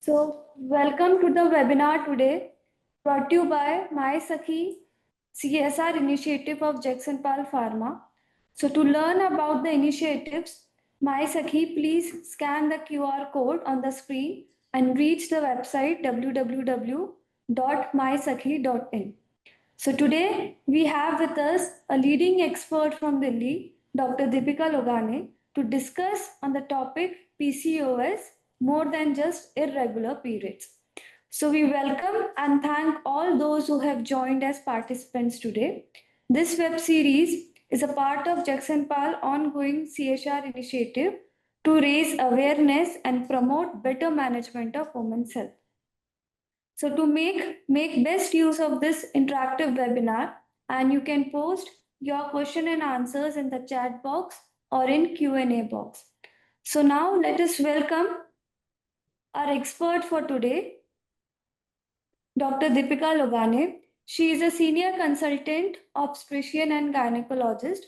Welcome to the webinar today, brought to you by MySakhi CSR initiative of Jagsonpal Pharma. So, to learn about the initiatives, MySakhi, please scan the QR code on the screen and reach the website www.mysakhi.in. So, today we have with us a leading expert from Delhi, Dr. Deepika Logane, to discuss on the topic PCOS more than just irregular periods. So, we welcome and thank all those who have joined as participants today. This web series is a part of Jagsonpal ongoing CSR initiative to raise awareness and promote better management of women's health. So to make best use of this interactive webinar, and you can post your question and answers in the chat box or in Q&A box. So now let us welcome our expert for today, Dr. Deepika Logane. She is a senior consultant, obstetrician and gynecologist.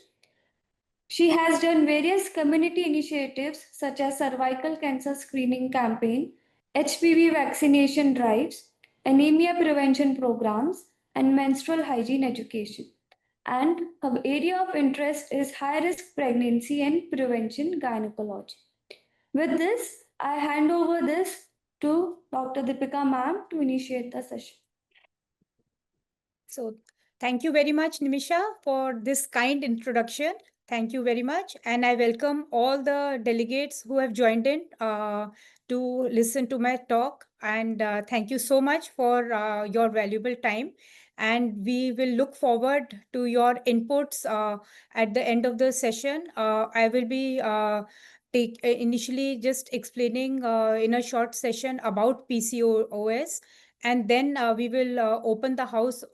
She has done various community initiatives such as cervical cancer screening campaign, HPV vaccination drives, anemia prevention programs, and menstrual hygiene education. And her area of interest is high-risk pregnancy and prevention gynecology. With this, I hand over this to Dr. Deepika ma'am to initiate the session. So thank you very much, Nimisha, for this kind introduction. Thank you very much. And I welcome all the delegates who have joined in to listen to my talk. And thank you so much for your valuable time. And we will look forward to your inputs at the end of the session. I will be initially just explaining in a short session about PCOS. And then we will open the house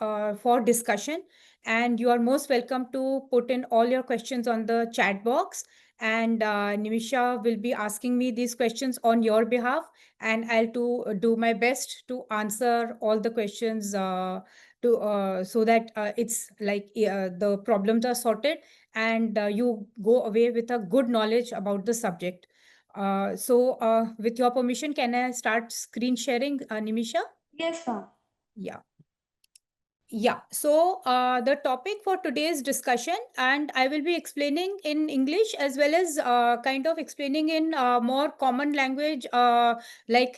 for discussion. And you are most welcome to put in all your questions on the chat box. And Nimisha will be asking me these questions on your behalf. And I'll do my best to answer all the questions so that it's like the problems are sorted and you go away with a good knowledge about the subject. With your permission, can I start screen sharing, Nimisha? Yes, ma'am. Yeah. Yeah. So the topic for today's discussion, and I will be explaining in English as well as kind of explaining in more common language, like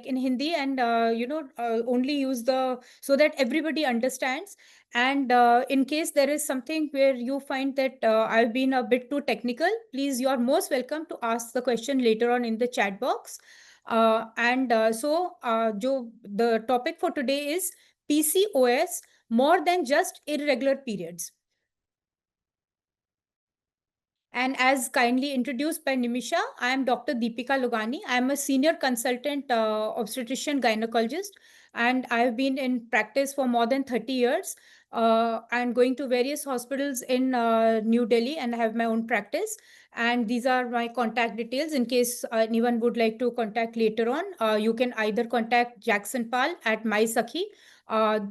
in Hindi, and only use so that everybody understands. And in case there is something where you find that I've been a bit too technical, please, you are most welcome to ask the question later on in the chat box. The topic for today is PCOS more than just irregular periods. And as kindly introduced by Nimisha, I am Dr. Deepika Logane. I am a senior consultant obstetrician gynecologist, and I have been in practice for more than 30 years. I'm going to various hospitals in New Delhi and I have my own practice. And these are my contact details in case anyone would like to contact later on. You can either contact Jagsonpal at MySakhi.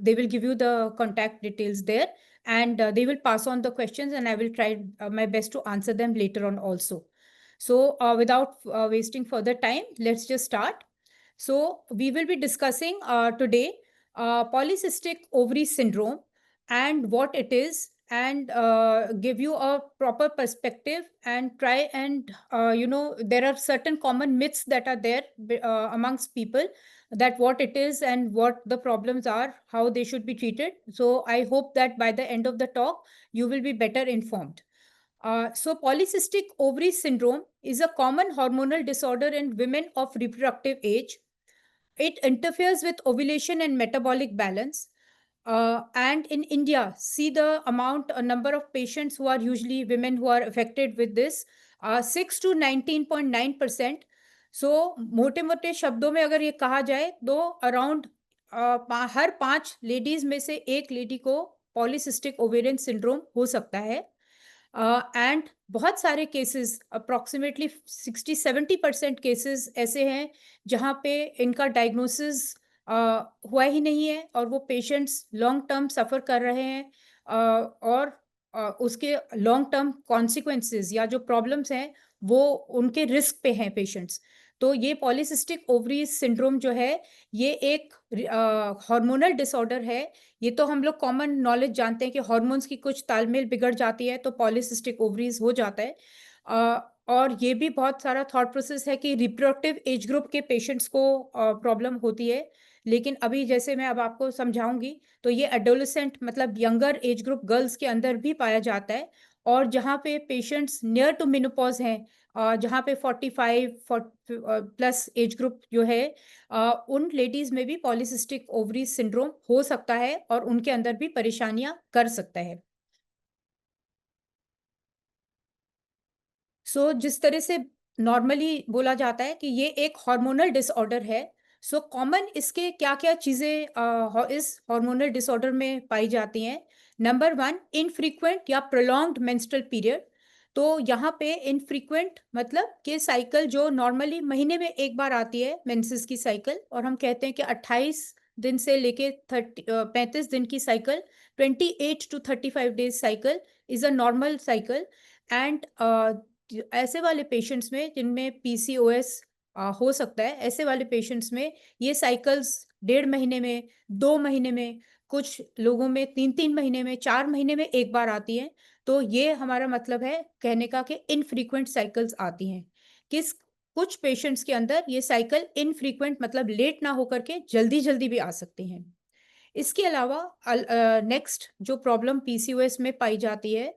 They will give you the contact details there, and they will pass on the questions and I will try my best to answer them later on also. So without wasting further time, let's just start. So we will be discussing today polycystic ovary syndrome and what it is, and give you a proper perspective and try and there are certain common myths that are there amongst people, that what it is and what the problems are, how they should be treated. So I hope that by the end of the talk you will be better informed. So polycystic ovary syndrome is a common hormonal disorder in women of reproductive age. It interferes with ovulation and metabolic balance. And in India, see the number of patients who are usually women who are affected with this, 6 to 19.9%. So मोटे मोटे शब्दों में अगर ये कहा जाए तो around हर 5 ladies में से एक लेडी को पॉलीसिस्टिक ओवेरियन सिंड्रोम हो सकता है. एंड बहुत सारे केसेस, अप्रॉक्सीमेटली 60-70% केसेस ऐसे हैं जहाँ पे इनका डायग्नोसिस हुआ ही नहीं है और वो पेशेंट्स लॉन्ग टर्म सफ़र कर रहे हैं, और उसके लॉन्ग टर्म कॉन्सिक्वेंसेस या जो प्रॉब्लम्स हैं वो उनके रिस्क पे हैं पेशेंट्स. तो ये पॉलीसिस्टिक ओवरी सिंड्रोम जो है, ये एक हार्मोनल डिसऑर्डर है। ये तो हम लोग कॉमन नॉलेज जानते हैं कि हार्मोन्स की कुछ तालमेल बिगड़ जाती है तो पॉलीसिस्टिक ओवरीज हो जाता है। और ये भी बहुत सारा थॉट प्रोसेस है कि रिप्रोडक्टिव एज ग्रुप के पेशेंट्स को प्रॉब्लम होती है। लेकिन अभी जैसे मैं अब आपको समझाऊंगी, तो ये एडोलेसेंट मतलब यंगर एज ग्रुप गर्ल्स के अंदर भी पाया जाता है। और जहाँ पे पेशेंट्स नियर टू मेनोपॉज हैं, जहाँ पे 45 प्लस एज ग्रुप जो है, उन लेडीज में भी पॉलीसिस्टिक ओवरी सिंड्रोम हो सकता है और उनके अंदर भी परेशानियां कर सकता है। जिस तरह से नॉर्मली बोला जाता है कि ये एक हार्मोनल डिसऑर्डर है, कॉमन इसके क्या-क्या चीज़ें इस हार्मोनल डिसऑर्डर में पाई जाती हैं। नंबर 1, इनफ्रीक्वेंट या प्रोलॉन्ग्ड मेंस्ट्रुअल पीरियड। तो यहाँ पे इनफ्रीक्वेंट मतलब कि साइकिल जो नॉर्मली महीने में 1 बार आती है, मेंसेस की साइकिल, और हम कहते हैं कि 28 दिन से लेके 35 दिन की cycle, 28 to 35 days cycle is a normal cycle. And ऐसे वाले पेशेंट्स में जिनमें पीसीओएस हो सकता है, ऐसे वाले पेशेंट्स में ये साइकिल्स 1.5 महीने में, 2 महीने में, कुछ लोगों में 3-3 महीने में, 4 महीने में 1 बार आती हैं। तो ये हमारा मतलब है कहने का कि इनफ्रीक्वेंट साइकिल्स आती हैं। किस कुछ पेशेंट्स के अंदर ये साइकिल इनफ्रीक्वेंट मतलब लेट ना होकर के जल्दी-जल्दी भी आ सकती हैं। इसके अलावा नेक्स्ट जो प्रॉब्लम पीसीओएस में पाई जाती है,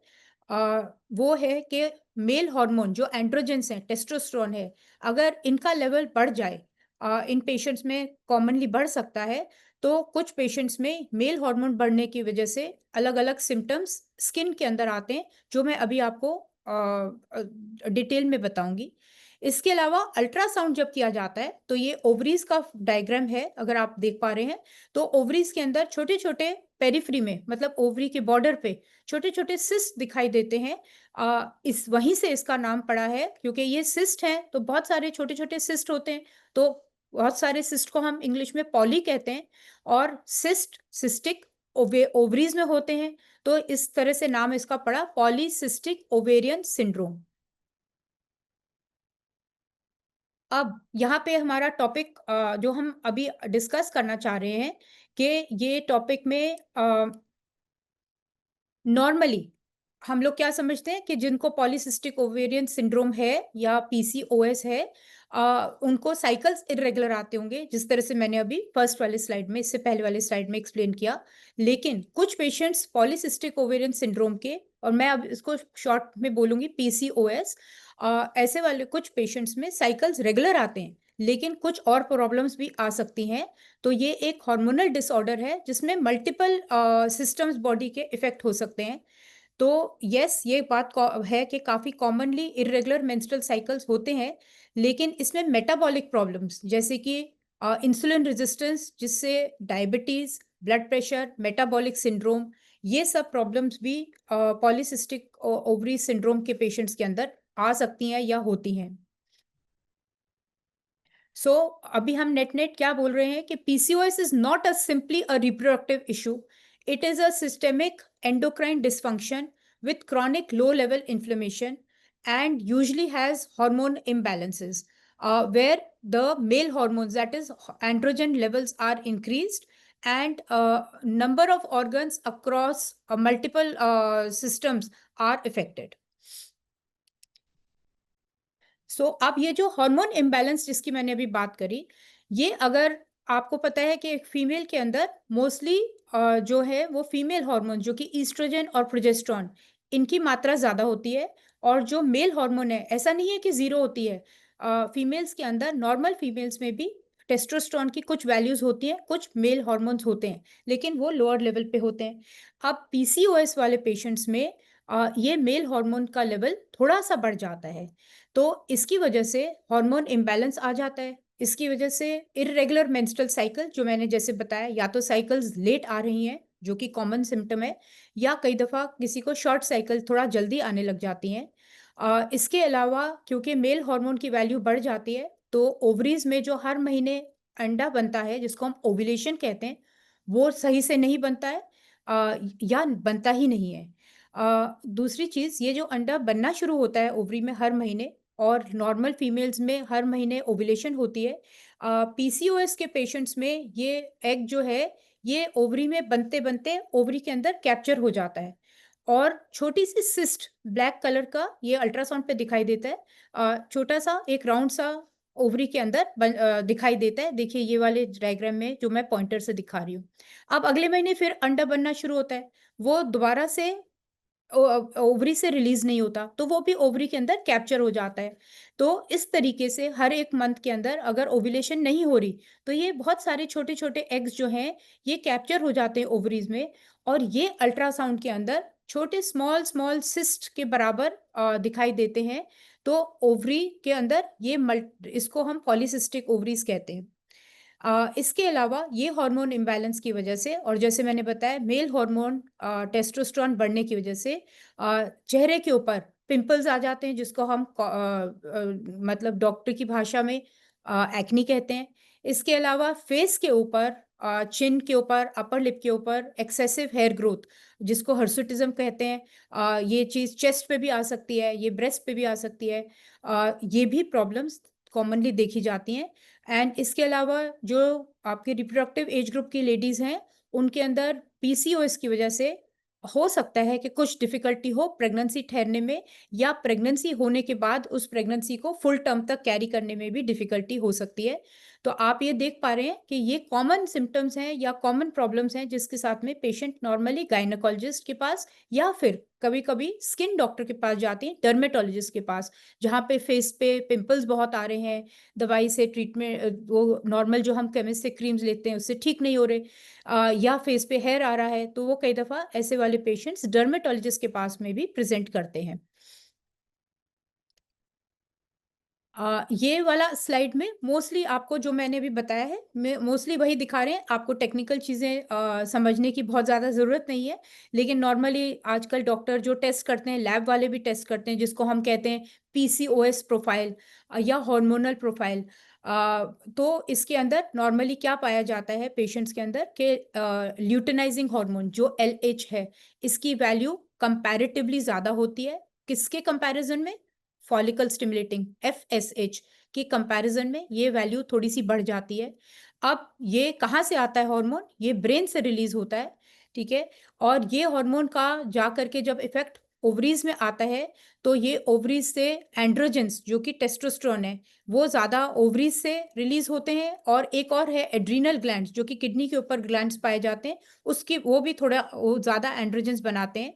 वो है कि मेल हार्मोन जो एंड्रोजेंस हैं, टेस्टोस्टेरोन है, अगर इनका लेवल बढ़ जाए, इन पेशेंट्स में कॉमनली बढ़ सकता है। तो कुछ पेशेंट्स में मेल हार्मोन बढ़ने की वजह से अलग-अलग सिम्पटम्स स्किन के अंदर आते हैं, जो मैं अभी आपको डिटेल में बताऊंगी। इसके अलावा अल्ट्रासाउंड जब किया जाता है, तो ये ओवरीज का डायग्राम है, अगर आप देख पा रहे हैं। तो ओवरीज के अंदर छोटे-छोटे पेरिफेरी में मतलब ओवरी के बॉर्डर पे छोटे-छोटे सिस्ट दिखाई देते हैं। इस वहीं से इसका नाम पड़ा है, क्योंकि ये सिस्ट हैं, तो बहुत सारे छोटे-छोटे सिस्ट होते हैं। तो बहुत सारे सिस्ट को हम इंग्लिश में पॉली कहते हैं, और सिस्ट, सिस्टिक ओवरीज में होते हैं। तो इस तरह से नाम इसका पड़ा, पॉलीसिस्टिक ओवेरियन सिंड्रोम। अब यहाँ पे हमारा टॉपिक जो हम अभी डिस्कस करना चाह रहे हैं, कि ये टॉपिक में नॉर्मली हम लोग क्या समझते हैं कि जिनको पॉलीसिस्टिक ओवेरियन सिंड्रोम है या पीसीओएस है, उनको साइकिल्स इर्रेगुलर आते होंगे, जिस तरह से मैंने अभी फर्स्ट वाले स्लाइड में, इससे पहले वाले स्लाइड में एक्सप्लेन किया। लेकिन कुछ पेशेंट्स पॉलीसिस्टिक ओवेरियन सिंड्रोम के, और मैं अब इसको शॉर्ट में बोलूंगी पीसीओएस, ऐसे वाले कुछ पेशेंट्स में साइकिल्स रेगुलर आते हैं, लेकिन कुछ और प्रॉब्लम्स भी आ सकती हैं। तो ये एक हार्मोनल डिसऑर्डर है जिसमें मल्टीपल सिस्टम्स बॉडी के इफेक्ट हो सकते हैं। तो यस, ये बात है कि काफ़ी कॉमनली इर्रेगुलर मेंस्ट्रुअल साइकिल्स होते हैं, लेकिन इसमें मेटाबॉलिक प्रॉब्लम्स जैसे कि इंसुलिन रेजिस्टेंस, जिससे diabetes, blood pressure, metabolic syndrome, ये सब प्रॉब्लम्स भी पॉलीसिस्टिक ओवरी सिंड्रोम के पेशेंट्स के अंदर आ सकती हैं या होती हैं। सो अभी हम नेट नेट क्या बोल रहे हैं कि PCOS is not a simply a reproductive issue, it is a systemic endocrine dysfunction with chronic low level inflammation and usually has hormone imbalances, where the male hormones, that is androgen levels, are increased, and number of organs across multiple systems are affected. अब ये जो hormone imbalance जिसकी मैंने अभी बात करी, ये अगर आपको पता है कि एक फीमेल के अंदर मोस्टली जो है वो फीमेल हार्मोन जो कि ईस्ट्रोजन और प्रोजेस्टेरॉन, इनकी मात्रा ज़्यादा होती है। और जो मेल हार्मोन है, ऐसा नहीं है कि ज़ीरो होती है। फीमेल्स के अंदर, नॉर्मल फीमेल्स में भी टेस्टोस्टेरोन की कुछ वैल्यूज़ होती हैं, कुछ मेल हार्मोन्स होते हैं, लेकिन वो लोअर लेवल पे होते हैं। अब पीसीओएस वाले पेशेंट्स में ये मेल हार्मोन का लेवल थोड़ा-सा बढ़ जाता है। तो इसकी वजह से हार्मोन इम्बैलेंस आ जाता है। इसकी वजह से इर्रेगुलर मेंस्ट्रुअल साइकिल, जो मैंने जैसे बताया, या तो साइकिल्स लेट आ रही हैं, जो कि कॉमन सिम्पटम है, या कई दफ़ा किसी को शॉर्ट साइकिल थोड़ा जल्दी आने लग जाती हैं। इसके अलावा क्योंकि मेल हार्मोन की वैल्यू बढ़ जाती है, तो ओवरीज़ में जो हर महीने अंडा बनता है, जिसको हम ओव्यूलेशन कहते हैं, वो सही से नहीं बनता है, या बनता ही नहीं है। दूसरी चीज़, ये जो अंडा बनना शुरू होता है ओवरी में हर महीने, और नॉर्मल फीमेल्स में हर महीने ओव्यूलेशन होती है। पीसीओएस के पेशेंट्स में ये एग जो है ये ओवरी में बनते बनते ओवरी के अंदर कैप्चर हो जाता है और छोटी सी सिस्ट ब्लैक कलर का ये अल्ट्रासाउंड पे दिखाई देता है। छोटा सा एक राउंड सा ओवरी के अंदर दिखाई देता है। देखिए ये वाले डायग्राम में जो मैं पॉइंटर से दिखा रही हूँ। अब अगले महीने फिर अंडा बनना शुरू होता है, वो दोबारा से ओवरी से रिलीज नहीं होता, तो वो भी ओवरी के अंदर कैप्चर हो जाता है। तो इस तरीके से हर एक मंथ के अंदर अगर ओव्यूलेशन नहीं हो रही तो ये बहुत सारे छोटे छोटे एग्स जो हैं ये कैप्चर हो जाते हैं ओवरीज में, और ये अल्ट्रासाउंड के अंदर छोटे स्मॉल स्मॉल सिस्ट के बराबर दिखाई देते हैं। तो ओवरी के अंदर ये इसको हम पॉलीसिस्टिक ओवरीज कहते हैं। इसके अलावा ये हार्मोन इम्बैलेंस की वजह से, और जैसे मैंने बताया मेल हार्मोन टेस्टोस्टेरोन बढ़ने की वजह से चेहरे के ऊपर पिंपल्स आ जाते हैं, जिसको हम मतलब डॉक्टर की भाषा में एक्नी कहते हैं। इसके अलावा फेस के ऊपर, चिन के ऊपर, अपर लिप के ऊपर एक्सेसिव हेयर ग्रोथ, जिसको हर्सुटिज्म कहते हैं, ये चीज़ चेस्ट पे भी आ सकती है, ये ब्रेस्ट पे भी आ सकती है। ये भी प्रॉब्लम्स कॉमनली देखी जाती हैं। एंड इसके अलावा जो आपके रिप्रोडक्टिव एज ग्रुप की लेडीज हैं उनके अंदर पीसीओएस की वजह से हो सकता है कि कुछ डिफिकल्टी हो प्रेगनेंसी ठहरने में, या प्रेगनेंसी होने के बाद उस प्रेगनेंसी को फुल टर्म तक कैरी करने में भी डिफिकल्टी हो सकती है। तो आप ये देख पा रहे हैं कि ये कॉमन सिम्टम्स हैं या कॉमन प्रॉब्लम्स हैं जिसके साथ में पेशेंट नॉर्मली गायनेकोलॉजिस्ट के पास या फिर कभी कभी स्किन डॉक्टर के पास जाते हैं, डर्मेटोलॉजिस्ट के पास, जहाँ पे फेस पे पिंपल्स बहुत आ रहे हैं, दवाई से ट्रीटमेंट वो नॉर्मल जो हम केमिस्ट से क्रीम्स लेते हैं उससे ठीक नहीं हो रहे, या फेस पे हेयर आ रहा है, तो वो कई दफ़ा ऐसे वाले पेशेंट्स डर्मेटोलॉजिस्ट के पास में भी प्रेजेंट करते हैं। ये वाला स्लाइड में मोस्टली आपको जो मैंने अभी बताया है मैं मोस्टली वही दिखा रहे हैं, आपको टेक्निकल चीज़ें समझने की बहुत ज़्यादा ज़रूरत नहीं है। लेकिन नॉर्मली आजकल डॉक्टर जो टेस्ट करते हैं, लैब वाले भी टेस्ट करते हैं, जिसको हम कहते हैं पीसीओएस प्रोफाइल या हार्मोनल प्रोफाइल। तो इसके अंदर नॉर्मली क्या पाया जाता है पेशेंट्स के अंदर कि ल्यूटेनाइजिंग हार्मोन जो एलएच है, इसकी वैल्यू कंपैरेटिवली ज़्यादा होती है। किसके कंपैरिजन में? फॉलिकल स्टिमुलेटिंग एफएसएच के कंपैरिजन में ये वैल्यू थोड़ी सी बढ़ जाती है। अब ये कहाँ से आता है हार्मोन? ये ब्रेन से रिलीज होता है, ठीक है। और ये हार्मोन का जा करके जब इफेक्ट ओवरीज में आता है तो ये ओवरीज से एंड्रोजेंस जो कि टेस्टोस्टेरोन है वो ज्यादा ओवरीज से रिलीज होते हैं, और एक और है एड्रीनल ग्लैंड्स जो कि किडनी के ऊपर ग्लैंड्स पाए जाते हैं, उसकी वो भी थोड़ा वो ज्यादा एंड्रोजेंस बनाते हैं।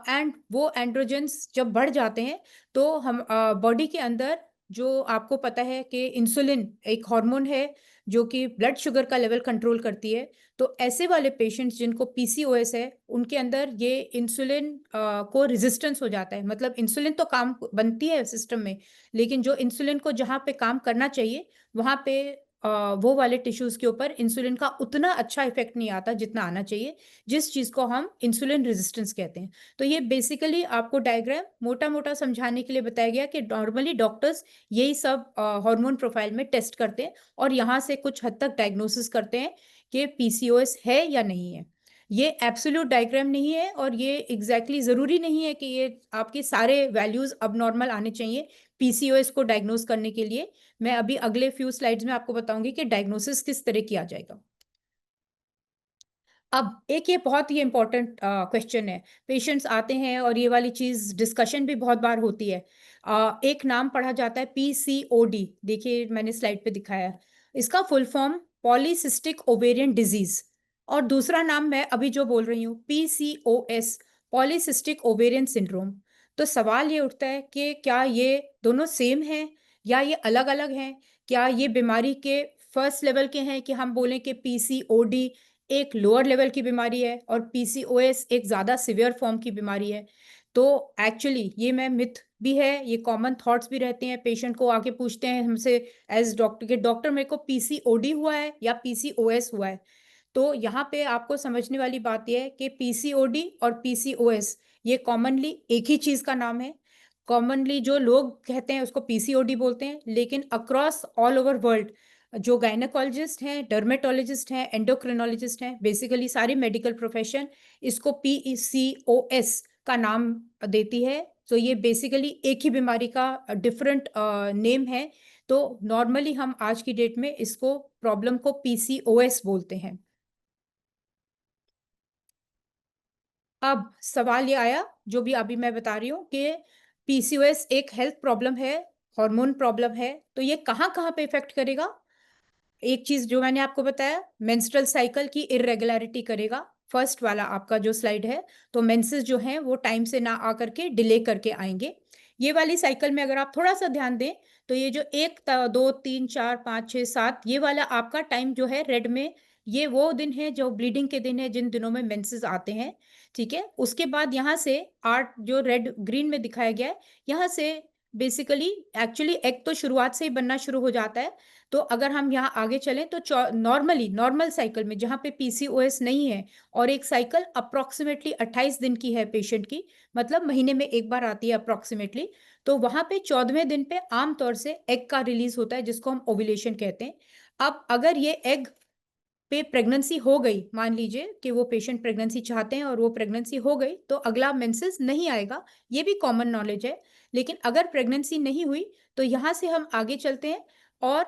एंड वो एंड्रोजेंस जब बढ़ जाते हैं तो हम बॉडी के अंदर जो आपको पता है कि इंसुलिन एक हार्मोन है जो कि ब्लड शुगर का लेवल कंट्रोल करती है। तो ऐसे वाले पेशेंट्स जिनको पीसीओएस है उनके अंदर ये इंसुलिन को रेजिस्टेंस हो जाता है। मतलब इंसुलिन तो काम बनती है सिस्टम में, लेकिन जो इंसुलिन को जहाँ पे काम करना चाहिए वहाँ पे वो वाले टिश्यूज के ऊपर इंसुलिन का उतना अच्छा इफेक्ट नहीं आता जितना आना चाहिए, जिस चीज़ को हम इंसुलिन रेजिस्टेंस कहते हैं। तो ये बेसिकली आपको डायग्राम मोटा मोटा समझाने के लिए बताया गया कि नॉर्मली डॉक्टर्स यही सब हार्मोन प्रोफाइल में टेस्ट करते हैं और यहाँ से कुछ हद तक डायग्नोसिस करते हैं कि पीसीओएस है या नहीं है। ये एब्सोल्यूट डायग्राम नहीं है और ये एग्जैक्टली ज़रूरी नहीं है कि ये आपके सारे वैल्यूज़ अब नॉर्मल आने चाहिए पीसीओएस को डायग्नोस करने के लिए। मैं अभी अगले फ्यू स्लाइड्स में आपको बताऊंगी कि डायग्नोसिस किस तरह किया जाएगा। अब एक ये बहुत ही इंपॉर्टेंट क्वेश्चन है, पेशेंट्स आते हैं और ये वाली चीज़ डिस्कशन भी बहुत बार होती है। एक नाम पढ़ा जाता है पीसीओडी, देखिए मैंने स्लाइड पे दिखाया है, इसका full form polycystic ovarian disease, और दूसरा नाम मैं अभी जो बोल रही हूँ पीसीओएस, पॉलीसिस्टिक ओवेरियन सिंड्रोम। तो सवाल ये उठता है कि क्या ये दोनों सेम हैं या ये अलग अलग हैं? क्या ये बीमारी के फर्स्ट लेवल के हैं कि हम बोलें कि पीसीओडी एक लोअर लेवल की बीमारी है और पीसीओएस एक ज़्यादा सिवियर फॉर्म की बीमारी है? तो एक्चुअली ये मैं मिथ भी है, ये कॉमन थॉट्स भी रहते हैं। पेशेंट को आके पूछते हैं हमसे एज डॉक्टर के, डॉक्टर मेरे को पीसीओडी हुआ है या पीसीओएस हुआ है? तो यहाँ पे आपको समझने वाली बात यह है कि पीसीओडी और पीसीओएस ये कॉमनली एक ही चीज़ का नाम है। कॉमनली जो लोग कहते हैं उसको पीसीओडी बोलते हैं, लेकिन अक्रॉस ऑल ओवर वर्ल्ड जो गायनेकोलॉजिस्ट हैं, डर्मेटोलॉजिस्ट हैं, एंडोक्रिनोलॉजिस्ट हैं, बेसिकली सारी मेडिकल प्रोफेशन इसको पीसीओएस का नाम देती है। सो ये बेसिकली एक ही बीमारी का डिफरेंट नेम है। तो नॉर्मली हम आज की डेट में इसको प्रॉब्लम को पीसीओएस बोलते हैं। अब सवाल ये आया, जो भी अभी मैं बता रही हूँ, कि पीसीओएस एक हेल्थ प्रॉब्लम है, हार्मोन प्रॉब्लम है, तो ये कहाँ कहाँ पे इफेक्ट करेगा? एक चीज जो मैंने आपको बताया, मेंस्ट्रुअल साइकिल की इरेगुलरिटी करेगा। फर्स्ट वाला आपका जो स्लाइड है, तो मेंसेस जो हैं वो टाइम से ना आकर के डिले करके आएंगे। ये वाली साइकिल में अगर आप थोड़ा सा ध्यान दें, तो ये जो 1 2 3 4 5 6 7, ये वाला आपका टाइम जो है रेड में, ये वो दिन है जो ब्लीडिंग के दिन है, जिन दिनों में मेंसेस आते हैं। ठीक है, उसके बाद यहाँ से 8 जो रेड ग्रीन में दिखाया गया है, यहाँ से बेसिकली एक्चुअली एग तो शुरुआत से ही बनना शुरू हो जाता है। तो अगर हम यहाँ आगे चलें तो नॉर्मल साइकिल में जहाँ पे पीसीओएस नहीं है, और एक साइकिल अप्रोक्सीमेटली 28 दिन की है पेशेंट की, मतलब महीने में एक बार आती है अप्रोक्सीमेटली, तो वहां पे 14वें दिन पे आमतौर से एग का रिलीज होता है, जिसको हम ओव्यूलेशन कहते हैं। अब अगर ये एग पे प्रेगनेंसी हो गई, मान लीजिए कि वो पेशेंट प्रेगनेंसी चाहते हैं और वो प्रेगनेंसी हो गई, तो अगला मेंसेस नहीं आएगा, ये भी कॉमन नॉलेज है। लेकिन अगर प्रेगनेंसी नहीं हुई, तो यहाँ से हम आगे चलते हैं और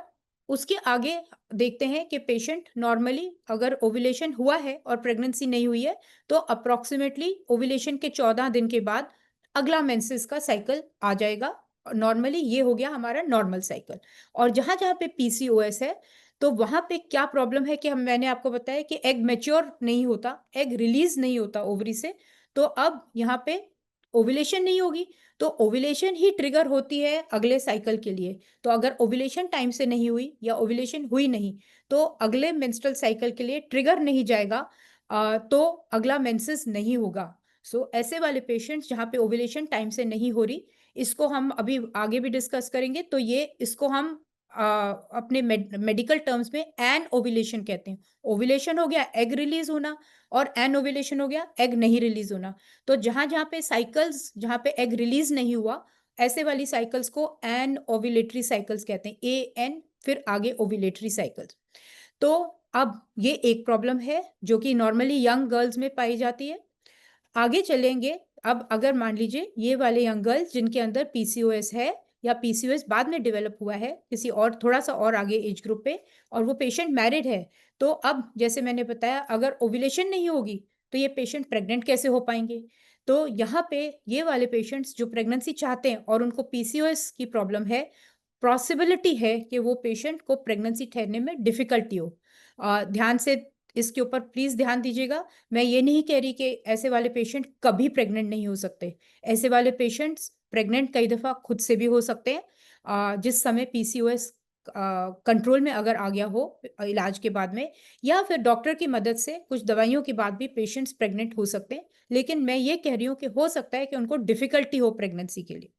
उसके आगे देखते हैं कि पेशेंट नॉर्मली अगर ओव्यूलेशन हुआ है और प्रेगनेंसी नहीं हुई है, तो अप्रोक्सीमेटली ओव्यूलेशन के 14 दिन के बाद अगला मेंसेस का साइकिल आ जाएगा। नॉर्मली ये हो गया हमारा नॉर्मल साइकिल। और जहां जहां पे पीसीओएस है, तो वहां पे क्या प्रॉब्लम है कि मैंने आपको बताया कि एग मैच्योर नहीं होता, एग रिलीज नहीं होता ओवरी से। तो अब यहाँ पे ओव्यूलेशन नहीं होगी, तो ओव्यूलेशन ही ट्रिगर होती है अगले साइकिल के लिए। तो अगर ओव्यूलेशन टाइम से नहीं हुई या ओव्यूलेशन हुई नहीं, तो अगले मेंस्ट्रुअल साइकिल के लिए ट्रिगर नहीं जाएगा, तो अगला मेंसेस नहीं होगा। सो ऐसे वाले पेशेंट्स जहाँ पे ओव्यूलेशन टाइम से नहीं हो रही, इसको हम अभी आगे भी डिस्कस करेंगे, तो ये इसको हम अपने मेडिकल टर्म्स में एन ओव्यूलेशन कहते हैं। ओव्यूलेशन हो गया एग रिलीज होना, और एन ओव्यूलेशन हो गया एग नहीं रिलीज होना। तो जहां जहां पे साइकिल्स, जहां पे एग रिलीज नहीं हुआ, ऐसे वाली साइकिल्स को एन ओव्यूलेटरी साइकिल्स कहते हैं, ए एन फिर आगे ओव्यूलेटरी साइकिल्स। तो अब ये एक प्रॉब्लम है जो कि नॉर्मली यंग गर्ल्स में पाई जाती है। आगे चलेंगे। अब अगर मान लीजिए ये वाले यंग गर्ल्स जिनके अंदर पीसीओएस है, या पीसीओएस बाद में डेवलप हुआ है किसी और थोड़ा सा और आगे एज ग्रुप पे, और वो पेशेंट मैरिड है, तो अब जैसे मैंने बताया, अगर ओव्यूलेशन नहीं होगी, तो ये पेशेंट प्रेग्नेंट कैसे हो पाएंगे? तो यहाँ पे ये वाले पेशेंट्स जो प्रेगनेंसी चाहते हैं और उनको पीसीओएस की प्रॉब्लम है, पॉसिबिलिटी है कि वो पेशेंट को प्रेगनेंसी ठहरने में डिफिकल्टी हो। ध्यान से इसके ऊपर प्लीज ध्यान दीजिएगा। मैं ये नहीं कह रही कि ऐसे वाले पेशेंट कभी प्रेग्नेंट नहीं हो सकते। ऐसे वाले पेशेंट्स प्रेग्नेंट कई दफा खुद से भी हो सकते हैं, जिस समय पीसीओएस कंट्रोल में अगर आ गया हो इलाज के बाद में, या फिर डॉक्टर की मदद से कुछ दवाइयों के बाद भी पेशेंट्स प्रेग्नेंट हो सकते हैं। लेकिन मैं ये कह रही हूँ कि हो सकता है कि उनको डिफिकल्टी हो प्रेगनेंसी के लिए।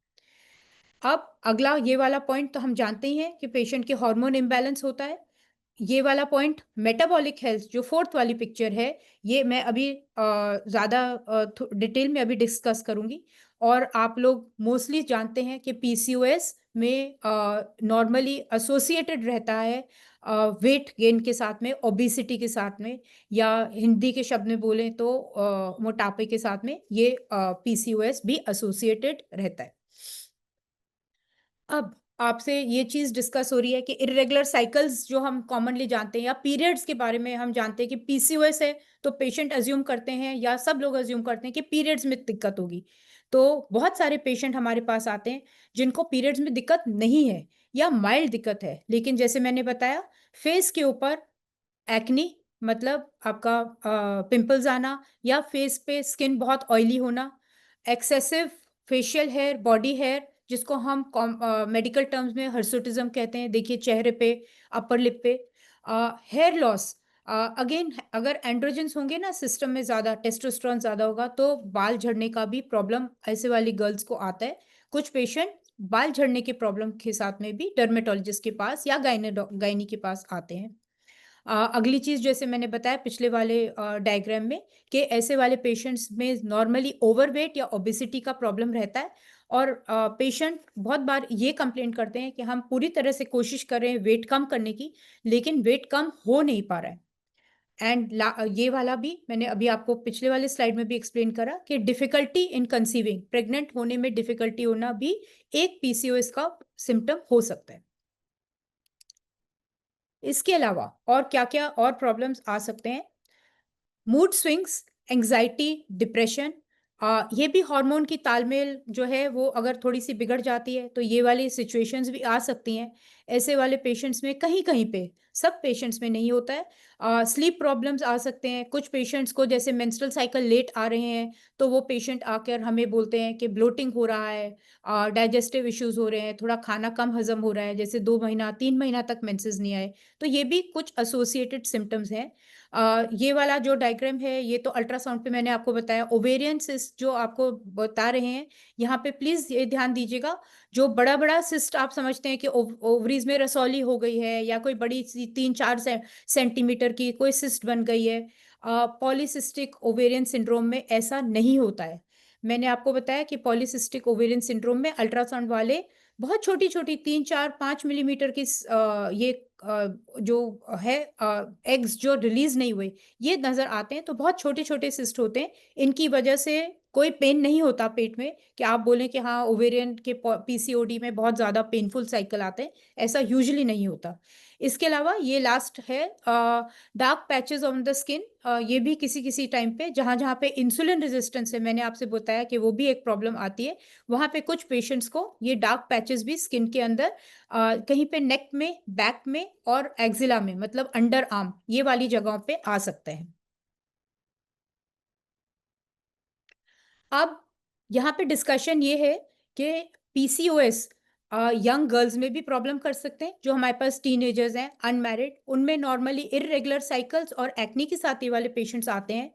अब अगला ये वाला पॉइंट तो हम जानते ही हैं कि पेशेंट के हार्मोन इम्बैलेंस होता है। ये वाला पॉइंट मेटाबॉलिक हेल्थ जो फोर्थ वाली पिक्चर है, ये मैं अभी ज़्यादा डिटेल में अभी डिस्कस करूंगी। और आप लोग मोस्टली जानते हैं कि पीसीओएस में नॉर्मली एसोसिएटेड रहता है वेट गेन के साथ में, ओबिसिटी के साथ में, या हिंदी के शब्द में बोलें तो मोटापे के साथ में ये पीसीओएस भी एसोसिएटेड रहता है। अब आपसे ये चीज डिस्कस हो रही है कि इरेगुलर साइकिल्स जो हम कॉमनली जानते हैं, या पीरियड्स के बारे में हम जानते हैं कि पीसीओएस है, तो पेशेंट अज्यूम करते हैं या सब लोग अज्यूम करते हैं कि पीरियड्स में दिक्कत होगी। तो बहुत सारे पेशेंट हमारे पास आते हैं जिनको पीरियड्स में दिक्कत नहीं है, या माइल्ड दिक्कत है, लेकिन जैसे मैंने बताया, फेस के ऊपर एक्नी, मतलब आपका पिंपल्स आना, या फेस पे स्किन बहुत ऑयली होना, excessive facial hair, body hair, जिसको हम मेडिकल टर्म्स में हर्सुटिज्म कहते हैं, देखिए चेहरे पे, अपर लिप पे, हेयर लॉस। अगेन अगर एंड्रोजन्स होंगे ना सिस्टम में, ज़्यादा टेस्टोस्टेरोन ज़्यादा होगा, तो बाल झड़ने का भी प्रॉब्लम ऐसे वाली गर्ल्स को आता है। कुछ पेशेंट बाल झड़ने के प्रॉब्लम के साथ में भी डर्मेटोलॉजिस्ट के पास या गायनी के पास आते हैं। अगली चीज जैसे मैंने बताया पिछले वाले डायग्राम में, कि ऐसे वाले पेशेंट्स में नॉर्मली ओवरवेट या ओबेसिटी का प्रॉब्लम रहता है, और पेशेंट बहुत बार ये कंप्लेंट करते हैं कि हम पूरी तरह से कोशिश कर रहे हैं वेट कम करने की, लेकिन वेट कम हो नहीं पा रहा है। एंड ये वाला भी मैंने अभी आपको पिछले वाले स्लाइड में भी एक्सप्लेन करा कि डिफिकल्टी इन कंसीविंग, प्रेग्नेंट होने में डिफिकल्टी होना भी एक पीसीओएस का सिम्टम हो सकता है। इसके अलावा और क्या क्या और प्रॉब्लम्स आ सकते हैं? मूड स्विंग्स, एंग्जाइटी, डिप्रेशन, ये भी हार्मोन की तालमेल जो है वो अगर थोड़ी सी बिगड़ जाती है तो ये वाली सिचुएशंस भी आ सकती हैं। ऐसे वाले पेशेंट्स में कहीं कहीं पे, सब पेशेंट्स में नहीं होता है। स्लीप प्रॉब्लम्स आ सकते हैं। कुछ पेशेंट्स को जैसे मेंस्ट्रुअल साइकिल लेट आ रहे हैं तो वो पेशेंट आकर हमें बोलते हैं कि ब्लोटिंग हो रहा है, डाइजेस्टिव इश्यूज हो रहे हैं, थोड़ा खाना कम हजम हो रहा है, जैसे 2 महीना 3 महीना तक मेंसेस नहीं आए, तो ये भी कुछ एसोसिएटेड सिम्टम्स हैं। ये वाला जो डायग्राम है ये तो अल्ट्रासाउंड पे मैंने आपको बताया। ओवेरियन सिस्ट जो आपको बता रहे हैं, यहाँ पे प्लीज ये ध्यान दीजिएगा, जो बड़ा बड़ा सिस्ट आप समझते हैं कि ओवरीज में रसौली हो गई है या कोई बड़ी सी 3-4 सेंटीमीटर की कोई सिस्ट बन गई है, पॉलीसिस्टिक ओवेरियन सिंड्रोम में ऐसा नहीं होता है। मैंने आपको बताया कि पॉलीसिस्टिक ओवेरियन सिंड्रोम में अल्ट्रासाउंड वाले बहुत छोटी छोटी 3-4-5 मिलीमीटर की ये जो है एग्स जो रिलीज नहीं हुए ये नजर आते हैं, तो बहुत छोटे छोटे सिस्ट होते हैं। इनकी वजह से कोई पेन नहीं होता पेट में कि आप बोलें कि हाँ ओवेरियन के पीसीओडी में बहुत ज्यादा पेनफुल साइकिल आते हैं, ऐसा यूजुअली नहीं होता। इसके अलावा ये लास्ट है dark patches on the skin. ये भी किसी किसी टाइम पे जहां जहां पे इंसुलिन रेजिस्टेंस है, मैंने आपसे बताया कि वो भी एक प्रॉब्लम आती है, वहां पे कुछ पेशेंट्स को ये डार्क पैचेस भी स्किन के अंदर कहीं पे नेक में, बैक में और एक्जिला में, मतलब अंडर आर्म, ये वाली जगहों पे आ सकते हैं। अब यहाँ पे डिस्कशन ये है कि पीसीओएस यंग गर्ल्स में भी प्रॉब्लम कर सकते हैं। जो हमारे पास टीनेजर्स हैं, अनमैरिड, उनमें नॉर्मली इरेगुलर साइकिल्स और एक्ने के साथ ये वाले पेशेंट्स आते हैं।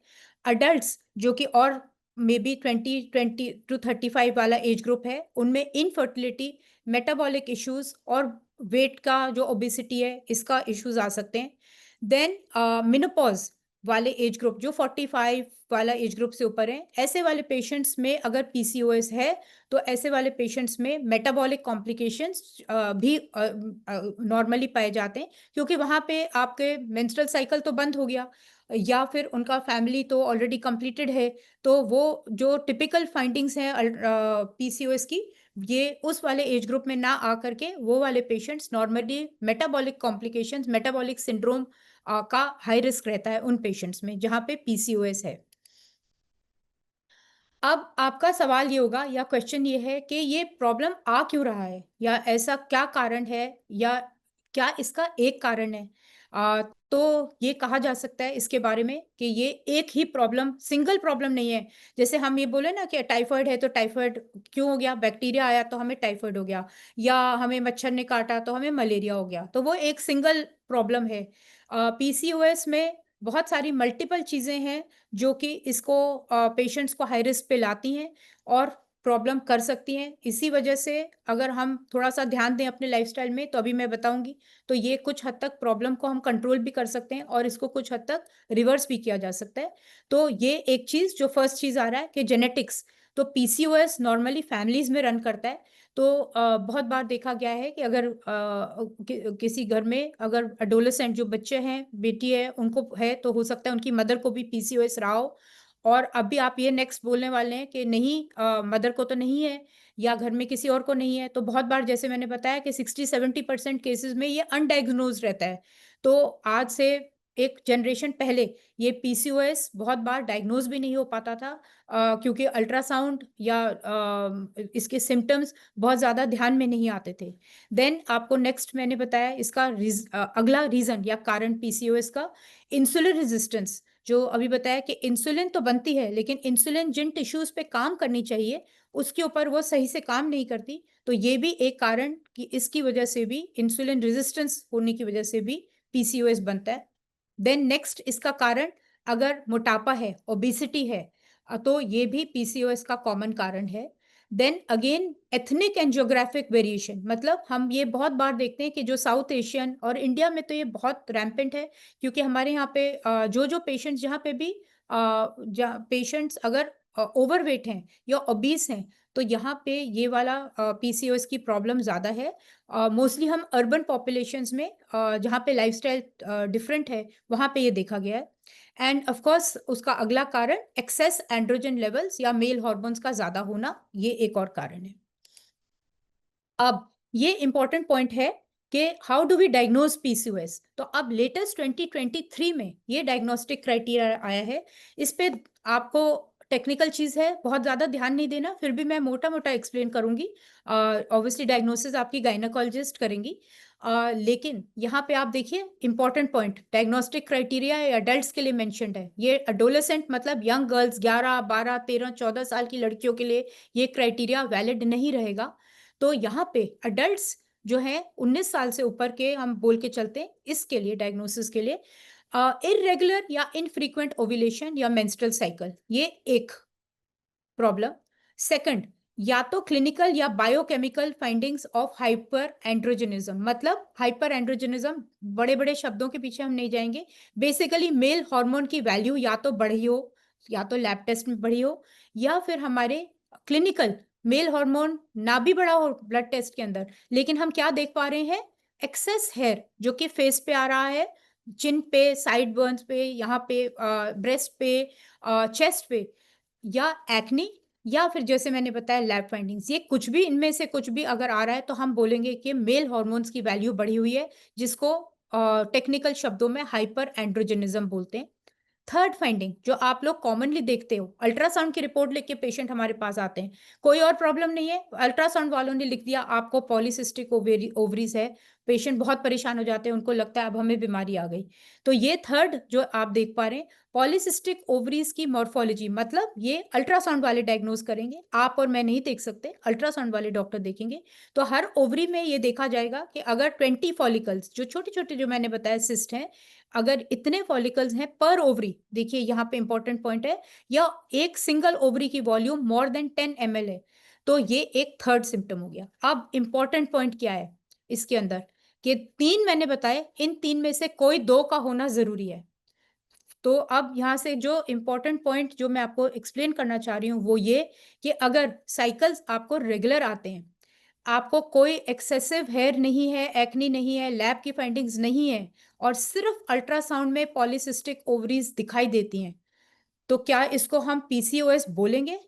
अडल्ट्स जो कि और मे बी 20 टू 35 वाला एज ग्रुप है, उनमें इनफर्टिलिटी, मेटाबॉलिक इश्यूज और वेट का जो ओबेसिटी है इसका इश्यूज आ सकते हैं। देन मिनोपॉज वाले एज ग्रुप जो 45 वाला एज ग्रुप से ऊपर है, ऐसे वाले पेशेंट्स में अगर पीसीओएस है तो ऐसे वाले पेशेंट्स में मेटाबॉलिक कॉम्प्लिकेशंस भी नॉर्मली पाए जाते हैं, क्योंकि वहां पे आपके मेंस्ट्रुअल साइकिल तो बंद हो गया या फिर उनका फैमिली तो ऑलरेडी कंप्लीटेड है, तो वो जो टिपिकल फाइंडिंग्स हैं पीसीओएस की, ये उस वाले एज ग्रुप में ना आकर के वो वाले patients normally metabolic complications, metabolic syndrome का हाई रिस्क रहता है उन पेशेंट्स में जहां पे पीसीओएस है। अब आपका सवाल ये होगा या क्वेश्चन ये है कि ये प्रॉब्लम आ क्यों रहा है, या ऐसा क्या कारण है, या क्या इसका एक कारण है? तो ये कहा जा सकता है इसके बारे में कि ये एक ही प्रॉब्लम, सिंगल प्रॉब्लम नहीं है। जैसे हम ये बोले ना कि टाइफाइड है तो टाइफाइड क्यों हो गया, बैक्टीरिया आया तो हमें टाइफाइड हो गया, या हमें मच्छर ने काटा तो हमें मलेरिया हो गया, तो वो एक सिंगल प्रॉब्लम है। पीसीओएस में बहुत सारी मल्टीपल चीजें हैं जो कि इसको पेशेंट्स को हाई रिस्क पे लाती हैं और प्रॉब्लम कर सकती हैं। इसी वजह से अगर हम थोड़ा सा ध्यान दें अपने लाइफस्टाइल में, तो अभी मैं बताऊंगी, तो ये कुछ हद तक प्रॉब्लम को हम कंट्रोल भी कर सकते हैं और इसको कुछ हद तक रिवर्स भी किया जा सकता है। तो ये एक चीज, जो फर्स्ट चीज आ रहा है कि जेनेटिक्स, तो पीसीओएस नॉर्मली फैमिलीज में रन करता है। तो बहुत बार देखा गया है कि अगर किसी घर में अगर एडोलेसेंट जो बच्चे हैं, बेटी है, उनको है, तो हो सकता है उनकी मदर को भी पीसीओएस रहा हो। और अभी आप ये नेक्स्ट बोलने वाले हैं कि नहीं, मदर को तो नहीं है या घर में किसी और को नहीं है, तो बहुत बार जैसे मैंने बताया कि 60-70% केसेस में ये अनडायग्नोज रहता है। तो आज से एक जनरेशन पहले ये पीसीओएस बहुत बार डायग्नोज भी नहीं हो पाता था, क्योंकि अल्ट्रासाउंड या इसके सिम्टम्स बहुत ज्यादा ध्यान में नहीं आते थे। देन आपको नेक्स्ट मैंने बताया इसका अगला रीजन या कारण पीसीओएस का, इंसुलिन रेजिस्टेंस। जो अभी बताया कि इंसुलिन तो बनती है लेकिन इंसुलिन जिन टिश्यूज पे काम करनी चाहिए उसके ऊपर वो सही से काम नहीं करती, तो ये भी एक कारण कि इसकी वजह से भी, इंसुलिन रेजिस्टेंस होने की वजह से भी पीसीओएस बनता है। देन नेक्स्ट इसका कारण अगर मोटापा है, ओबेसिटी है, तो ये भी पीसीओएस का कॉमन कारण है। Then again ethnic and geographic variation, मतलब हम ये बहुत बार देखते हैं कि जो साउथ एशियन और इंडिया में तो ये बहुत रैम्पेंट है, क्योंकि हमारे यहाँ पे जो पेशेंट्स, जहाँ पे भी पेशेंट्स अगर ओवरवेट हैं या ओबीस हैं, तो यहाँ पे ये वाला पीसीओएस की प्रॉब्लम ज़्यादा है। मोस्टली हम अर्बन पॉपुलेशंस में जहाँ पे लाइफस्टाइल डिफरेंट है, वहाँ पे ये देखा गया है। एंड ऑफ कोर्स उसका अगला कारण एक्सेस एंड्रोजन लेवल्स या मेल हार्मोन्स का ज़्यादा होना, ये एक और कारण है। अब ये इंपॉर्टेंट पॉइंट है कि how do we diagnose PCOS. तो अब लेटेस्ट 2023 में ये डायग्नोस्टिक क्राइटेरिया आया है। इस पे आपको टेक्निकल चीज है, बहुत ज्यादा ध्यान नहीं देना, फिर भी मैं मोटा मोटा एक्सप्लेन करूंगी। ऑब्वियसली डायग्नोसिस आपकी गायनेकोलॉजिस्ट करेंगी। लेकिन यहाँ पे आप देखिए important point, diagnostic criteria adults के लिए मेंशन्ड है। ये एडोलेसेंट मतलब यंग गर्ल्स 11, 12, 13, 14 साल की लड़कियों के लिए ये क्राइटेरिया वैलिड नहीं रहेगा। तो यहाँ पे अडल्ट्स जो है 19 साल से ऊपर के हम बोल के चलते हैं, इसके लिए डायग्नोसिस के लिए इरेगुलर या इनफ्रीक्वेंट ओव्यूलेशन या मेंस्ट्रुअल साइकिल, ये एक प्रॉब्लम। सेकंड, या तो क्लिनिकल या बायोकेमिकल फाइंडिंग्स ऑफ हाइपर एंड्रोजनिज्म, मतलब हाइपर एंड्रोजनिज्म बड़े बड़े शब्दों के पीछे हम नहीं जाएंगे। बेसिकली मेल हार्मोन की वैल्यू या तो बढ़ी हो, या तो लैब टेस्ट में बढ़ी हो, या फिर हमारे क्लिनिकल मेल हार्मोन ना भी बढ़ा हो ब्लड टेस्ट के अंदर, लेकिन हम क्या देख पा रहे हैं, एक्सेस हेयर जो कि फेस पे आ रहा है, चिन पे, साइड बर्न्स पे, यहाँ पे ब्रेस्ट पे, चेस्ट पे, या एक्नी, या फिर जैसे मैंने बताया लैब फाइंडिंग्स, ये कुछ भी इनमें से कुछ भी अगर आ रहा है तो हम बोलेंगे कि मेल हार्मोन्स की वैल्यू बढ़ी हुई है, जिसको टेक्निकल शब्दों में हाइपर एंड्रोजनिज्म बोलते हैं। थर्ड फाइंडिंग जो आप लोग कॉमनली देखते हो, अल्ट्रासाउंड की रिपोर्ट लेके पेशेंट हमारे पास आते हैं, कोई और प्रॉब्लम नहीं है, अल्ट्रासाउंड वालों ने लिख दिया आपको पॉलीसिस्टिक ओवरीज है, पेशेंट बहुत परेशान हो जाते हैं, उनको लगता है अब हमें बीमारी आ गई। तो ये थर्ड जो आप देख पा रहे हैं, पॉलीसिस्टिक ओवरीज की मॉर्फोलॉजी, मतलब ये अल्ट्रासाउंड वाले डायग्नोज करेंगे, आप और मैं नहीं देख सकते, अल्ट्रासाउंड वाले डॉक्टर देखेंगे। तो हर ओवरी में ये देखा जाएगा कि अगर 20 फॉलिकल्स, जो छोटे छोटे जो मैंने बताया सिस्ट हैं, अगर इतने फॉलिकल्स हैं पर ओवरी, देखिए यहाँ पे इंपॉर्टेंट पॉइंट है, या एक सिंगल ओवरी की वॉल्यूम मोर देन 10 ml है, तो ये एक थर्ड सिम्टम हो गया। अब इंपॉर्टेंट पॉइंट क्या है इसके अंदर, कि 3 मैंने बताए, इन 3 में से कोई 2 का होना जरूरी है। तो अब यहाँ से जो इंपॉर्टेंट पॉइंट जो मैं आपको एक्सप्लेन करना चाह रही हूँ वो ये, कि अगर साइकिल्स आपको रेगुलर आते हैं, आपको कोई एक्सेसिव हेयर नहीं है, एक्नी नहीं है, लैब की फाइंडिंग्स नहीं है, और सिर्फ अल्ट्रासाउंड में पॉलीसिस्टिक ओवरीज दिखाई देती हैं, तो क्या इसको हम पीसीओएस बोलेंगे?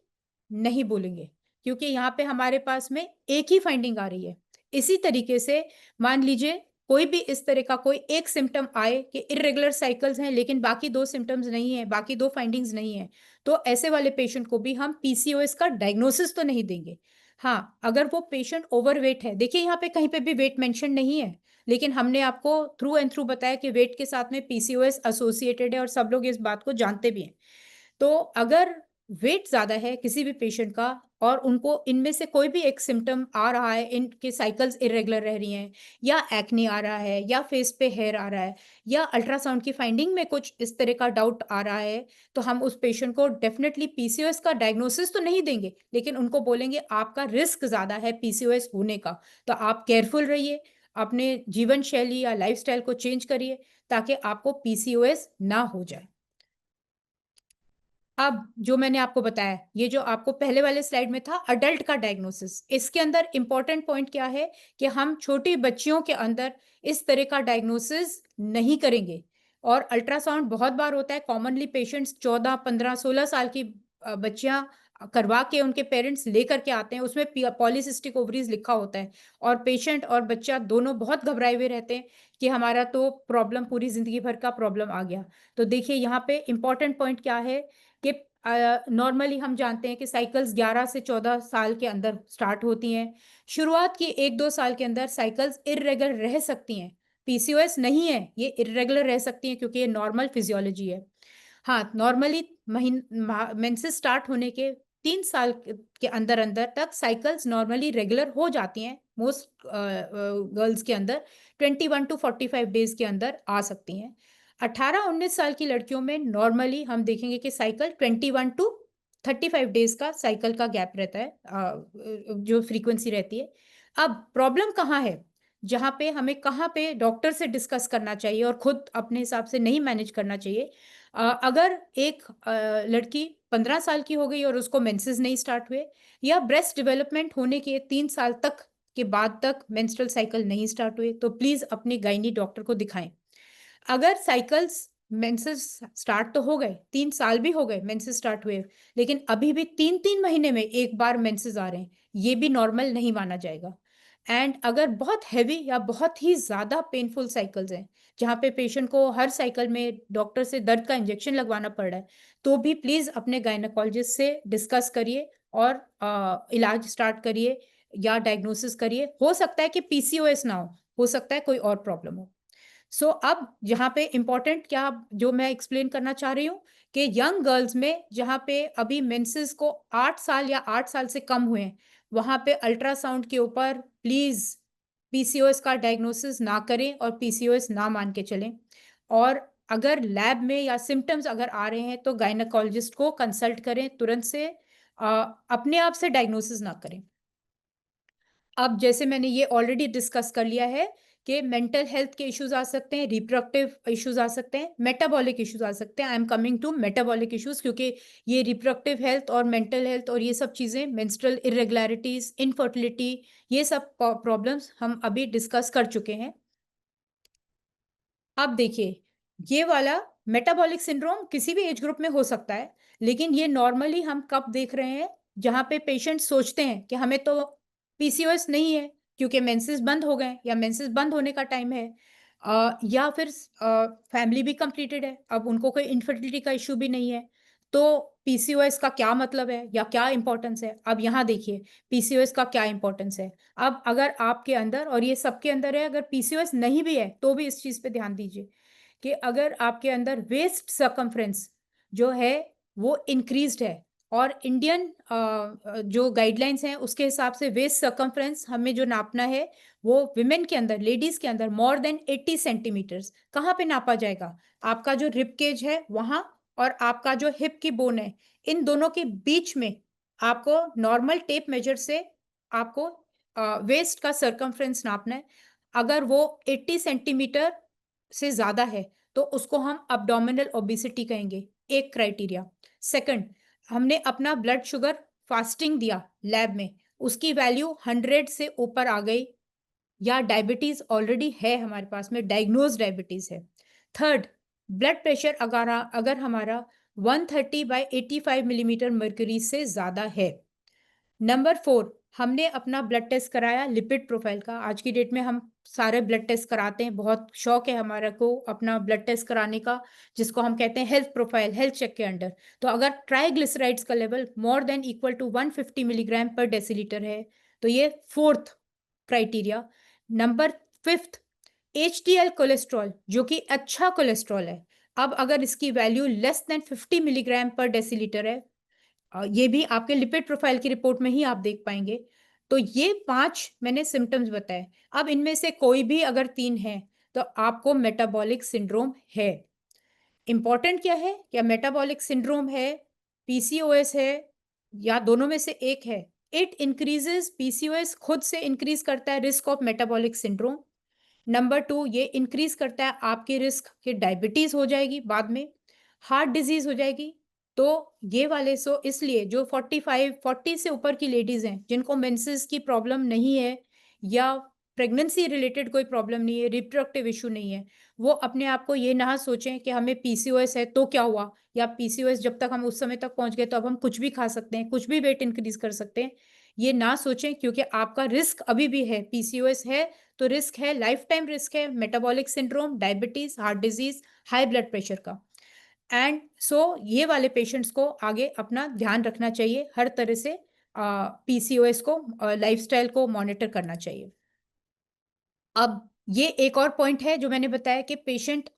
नहीं बोलेंगे, क्योंकि यहाँ पे हमारे पास में एक ही फाइंडिंग आ रही है। इसी तरीके से मान लीजिए कोई भी इस तरह का कोई एक सिम्टम आए कि इरेगुलर साइकिल्स हैं, लेकिन बाकी 2 सिम्टम्स नहीं है, बाकी 2 फाइंडिंग्स नहीं है, तो ऐसे वाले पेशेंट को भी हम पीसीओएस का डायग्नोसिस तो नहीं देंगे। हाँ, अगर वो पेशेंट ओवरवेट है, देखिए यहाँ पे कहीं पे भी वेट मेंशन नहीं है, लेकिन हमने आपको थ्रू एंड थ्रू बताया कि वेट के साथ में पीसीओएस एसोसिएटेड है, और सब लोग इस बात को जानते भी हैं। तो अगर वेट ज्यादा है किसी भी पेशेंट का, और उनको इनमें से कोई भी एक सिम्टम आ रहा है, इनके साइकिल्स इरेगुलर रह रही हैं, या एक्ने आ रहा है, या फेस पे हेयर आ रहा है, या अल्ट्रासाउंड की फाइंडिंग में कुछ इस तरह का डाउट आ रहा है, तो हम उस पेशेंट को डेफिनेटली पीसीओएस का डायग्नोसिस तो नहीं देंगे, लेकिन उनको बोलेंगे आपका रिस्क ज्यादा है पीसीओएस होने का, तो आप केयरफुल रहिए, अपने जीवन शैली या लाइफस्टाइल को चेंज करिए, ताकि आपको पीसीओएस ना हो जाए। अब जो मैंने आपको बताया, ये जो आपको पहले वाले स्लाइड में था अडल्ट का डायग्नोसिस, इसके अंदर इंपॉर्टेंट पॉइंट क्या है कि हम छोटी बच्चियों के अंदर इस तरह का डायग्नोसिस नहीं करेंगे। और अल्ट्रासाउंड बहुत बार होता है, कॉमनली पेशेंट्स 14, 15, 16 साल की बच्चियां करवा के उनके पेरेंट्स लेकर के आते हैं, उसमें पॉलीसिस्टिक ओवरीज लिखा होता है, और पेशेंट और बच्चा दोनों बहुत घबराए हुए रहते हैं कि हमारा तो प्रॉब्लम पूरी जिंदगी भर का प्रॉब्लम आ गया। तो देखिए यहाँ पे इंपॉर्टेंट पॉइंट क्या है कि नॉर्मली हम जानते हैं कि साइकिल्स 11 से 14 साल के अंदर स्टार्ट होती हैं। शुरुआत की 1-2 साल के अंदर साइकिल्स इरेगुलर रह सकती हैं, पीसीओएस नहीं है, ये इरेगुलर रह सकती हैं क्योंकि ये नॉर्मल फिजियोलॉजी है। हाँ, नॉर्मली मेंसेस स्टार्ट होने के 3 साल के अंदर अंदर तक साइकिल्स नॉर्मली रेगुलर हो जाती हैं, मोस्ट गर्ल्स के अंदर 21 टू 45 डेज के अंदर आ सकती हैं। 18-19 साल की लड़कियों में नॉर्मली हम देखेंगे कि साइकिल 21 टू 35 डेज का साइकिल का गैप रहता है, जो फ्रीक्वेंसी रहती है। अब प्रॉब्लम कहाँ है, जहाँ पे हमें कहाँ पे डॉक्टर से डिस्कस करना चाहिए और खुद अपने हिसाब से नहीं मैनेज करना चाहिए। अगर एक लड़की 15 साल की हो गई और उसको मेंसेस नहीं स्टार्ट हुए, या ब्रेस्ट डेवलपमेंट होने के 3 साल तक के बाद तक मेंस्ट्रुअल साइकिल नहीं स्टार्ट हुए, तो प्लीज अपने गायनी डॉक्टर को दिखाएं। अगर साइकिल्स मेंसेस स्टार्ट तो हो गए, 3 साल भी हो गए मेंसेस स्टार्ट हुए, लेकिन अभी भी 3-3 महीने में एक बार मेंसेस आ रहे हैं, ये भी नॉर्मल नहीं माना जाएगा। एंड अगर बहुत हैवी या बहुत ही ज्यादा पेनफुल साइकिल्स हैं, जहाँ पे पेशेंट को हर साइकिल में डॉक्टर से दर्द का इंजेक्शन लगवाना पड़ रहा है, तो भी प्लीज अपने गायनेकोलॉजिस्ट से डिस्कस करिए और इलाज स्टार्ट करिए या डायग्नोसिस करिए। हो सकता है कि पीसीओएस ना हो सकता है कोई और प्रॉब्लम हो। सो अब यहाँ पे इम्पोर्टेंट क्या जो मैं एक्सप्लेन करना चाह रही हूँ कि यंग गर्ल्स में जहाँ पे अभी मेंसेस को 8 साल या 8 साल से कम हुए हैं, वहां पे अल्ट्रासाउंड के ऊपर प्लीज पीसीओएस का डायग्नोसिस ना करें और पीसीओएस ना मान के चलें। और अगर लैब में या सिम्टम्स अगर आ रहे हैं तो गायनेकोलॉजिस्ट को कंसल्ट करें तुरंत से, अपने आप से डायग्नोसिस ना करें। अब जैसे मैंने ये ऑलरेडी डिस्कस कर लिया है कि मेंटल हेल्थ के इश्यूज आ सकते हैं, रिप्रोडक्टिव इश्यूज आ सकते हैं, मेटाबॉलिक इश्यूज आ सकते हैं। I am coming to metabolic issues, क्योंकि ये रिप्रोडक्टिव हेल्थ और मेंटल हेल्थ और ये सब चीजें, मेंस्ट्रुअल इरेगुलरिटीज, इनफर्टिलिटी, ये सब प्रॉब्लम्स हम अभी डिस्कस कर चुके हैं। अब देखिए, ये वाला मेटाबॉलिक सिंड्रोम किसी भी एज ग्रुप में हो सकता है, लेकिन ये नॉर्मली हम कब देख रहे हैं, जहां पे पेशेंट सोचते हैं कि हमें तो पीसीओएस नहीं है क्योंकि मेंसेस बंद हो गए या मेंसेस बंद होने का टाइम है, या फिर फैमिली भी कंप्लीटेड है, अब उनको कोई इनफर्टिलिटी का इश्यू भी नहीं है। तो पीसीओएस का क्या मतलब है या क्या इंपॉर्टेंस है? अब यहाँ देखिए पीसीओएस का क्या इंपॉर्टेंस है। अब अगर आपके अंदर, और ये सबके अंदर है, अगर पीसीओएस नहीं भी है तो भी इस चीज पे ध्यान दीजिए कि अगर आपके अंदर वेस्ट सर्कमफ्रेंस जो है वो इंक्रीज्ड है, और इंडियन जो गाइडलाइंस हैं उसके हिसाब से वेस्ट सर्कमफ्रेंस हमें जो नापना है वो विमेन के अंदर, लेडीज के अंदर मोर देन 80 सेंटीमीटर्स। कहाँ पे नापा जाएगा? आपका जो रिब केज है वहां, और आपका जो हिप की बोन है, इन दोनों के बीच में आपको नॉर्मल टेप मेजर से आपको वेस्ट का सर्कमफ्रेंस नापना है। अगर वो 80 सेंटीमीटर से ज्यादा है तो उसको हम अब्डोमिनल ओबेसिटी कहेंगे, एक क्राइटेरिया। सेकंड, हमने अपना ब्लड शुगर फास्टिंग दिया लैब में, उसकी वैल्यू 100 से ऊपर आ गई, या डायबिटीज ऑलरेडी है हमारे पास में, डायग्नोज डायबिटीज है। थर्ड, ब्लड प्रेशर अगर हमारा 130/85 मिलीमीटर मर्क्यूरी से ज्यादा है। नंबर 4, हमने अपना ब्लड टेस्ट कराया लिपिड प्रोफाइल का। आज की डेट में हम सारे ब्लड टेस्ट कराते हैं, बहुत शौक है हमारा को अपना ब्लड टेस्ट कराने का, जिसको हम कहते हैं हेल्थ प्रोफाइल, हेल्थ चेक के अंडर। तो अगर ट्राइग्लिसराइड्स का level more than equal to 150 milligram per decilitre है, तो ये fourth criteria. Number 5, HDL cholesterol, जो कि अच्छा कोलेस्ट्रॉल है, अब अगर इसकी value less than 50 milligram per decilitre है, ये भी आपके लिपिड प्रोफाइल की रिपोर्ट में ही आप देख पाएंगे। तो ये 5 मैंने सिम्टम्स बताए। अब इनमें से कोई भी अगर 3 है तो आपको मेटाबॉलिक सिंड्रोम है। इंपॉर्टेंट क्या है, क्या मेटाबॉलिक सिंड्रोम है, पीसीओएस है, या दोनों में से एक है? इट इंक्रीजेस, पीसीओएस खुद से इंक्रीज करता है risk of metabolic syndrome. Number 2, ये इंक्रीज करता है आपके रिस्क कि डायबिटीज हो जाएगी, बाद में हार्ट डिजीज हो जाएगी। तो ये वाले, सो इसलिए जो 40 से ऊपर की लेडीज हैं जिनको मेंसेस की प्रॉब्लम नहीं है या प्रेगनेंसी रिलेटेड कोई प्रॉब्लम नहीं है, रिप्रोडक्टिव इशू नहीं है, वो अपने आप को ये ना सोचें कि हमें पीसीओएस है तो क्या हुआ, या पीसीओएस जब तक हम उस समय तक पहुंच गए तो अब हम कुछ भी खा सकते हैं, कुछ भी वेट इंक्रीज कर सकते हैं। ये ना सोचें, क्योंकि आपका रिस्क अभी भी है। पीसीओएस है तो रिस्क है, लाइफ टाइम रिस्क है, metabolic syndrome, diabetes, heart disease, high blood pressure का। एंड सो ये वाले पेशेंट्स को आगे अपना ध्यान रखना चाहिए, हर तरह से पीसीओएस को, लाइफस्टाइल को मॉनिटर करना चाहिए। अब ये एक और पॉइंट है जो मैंने बताया कि पेशेंट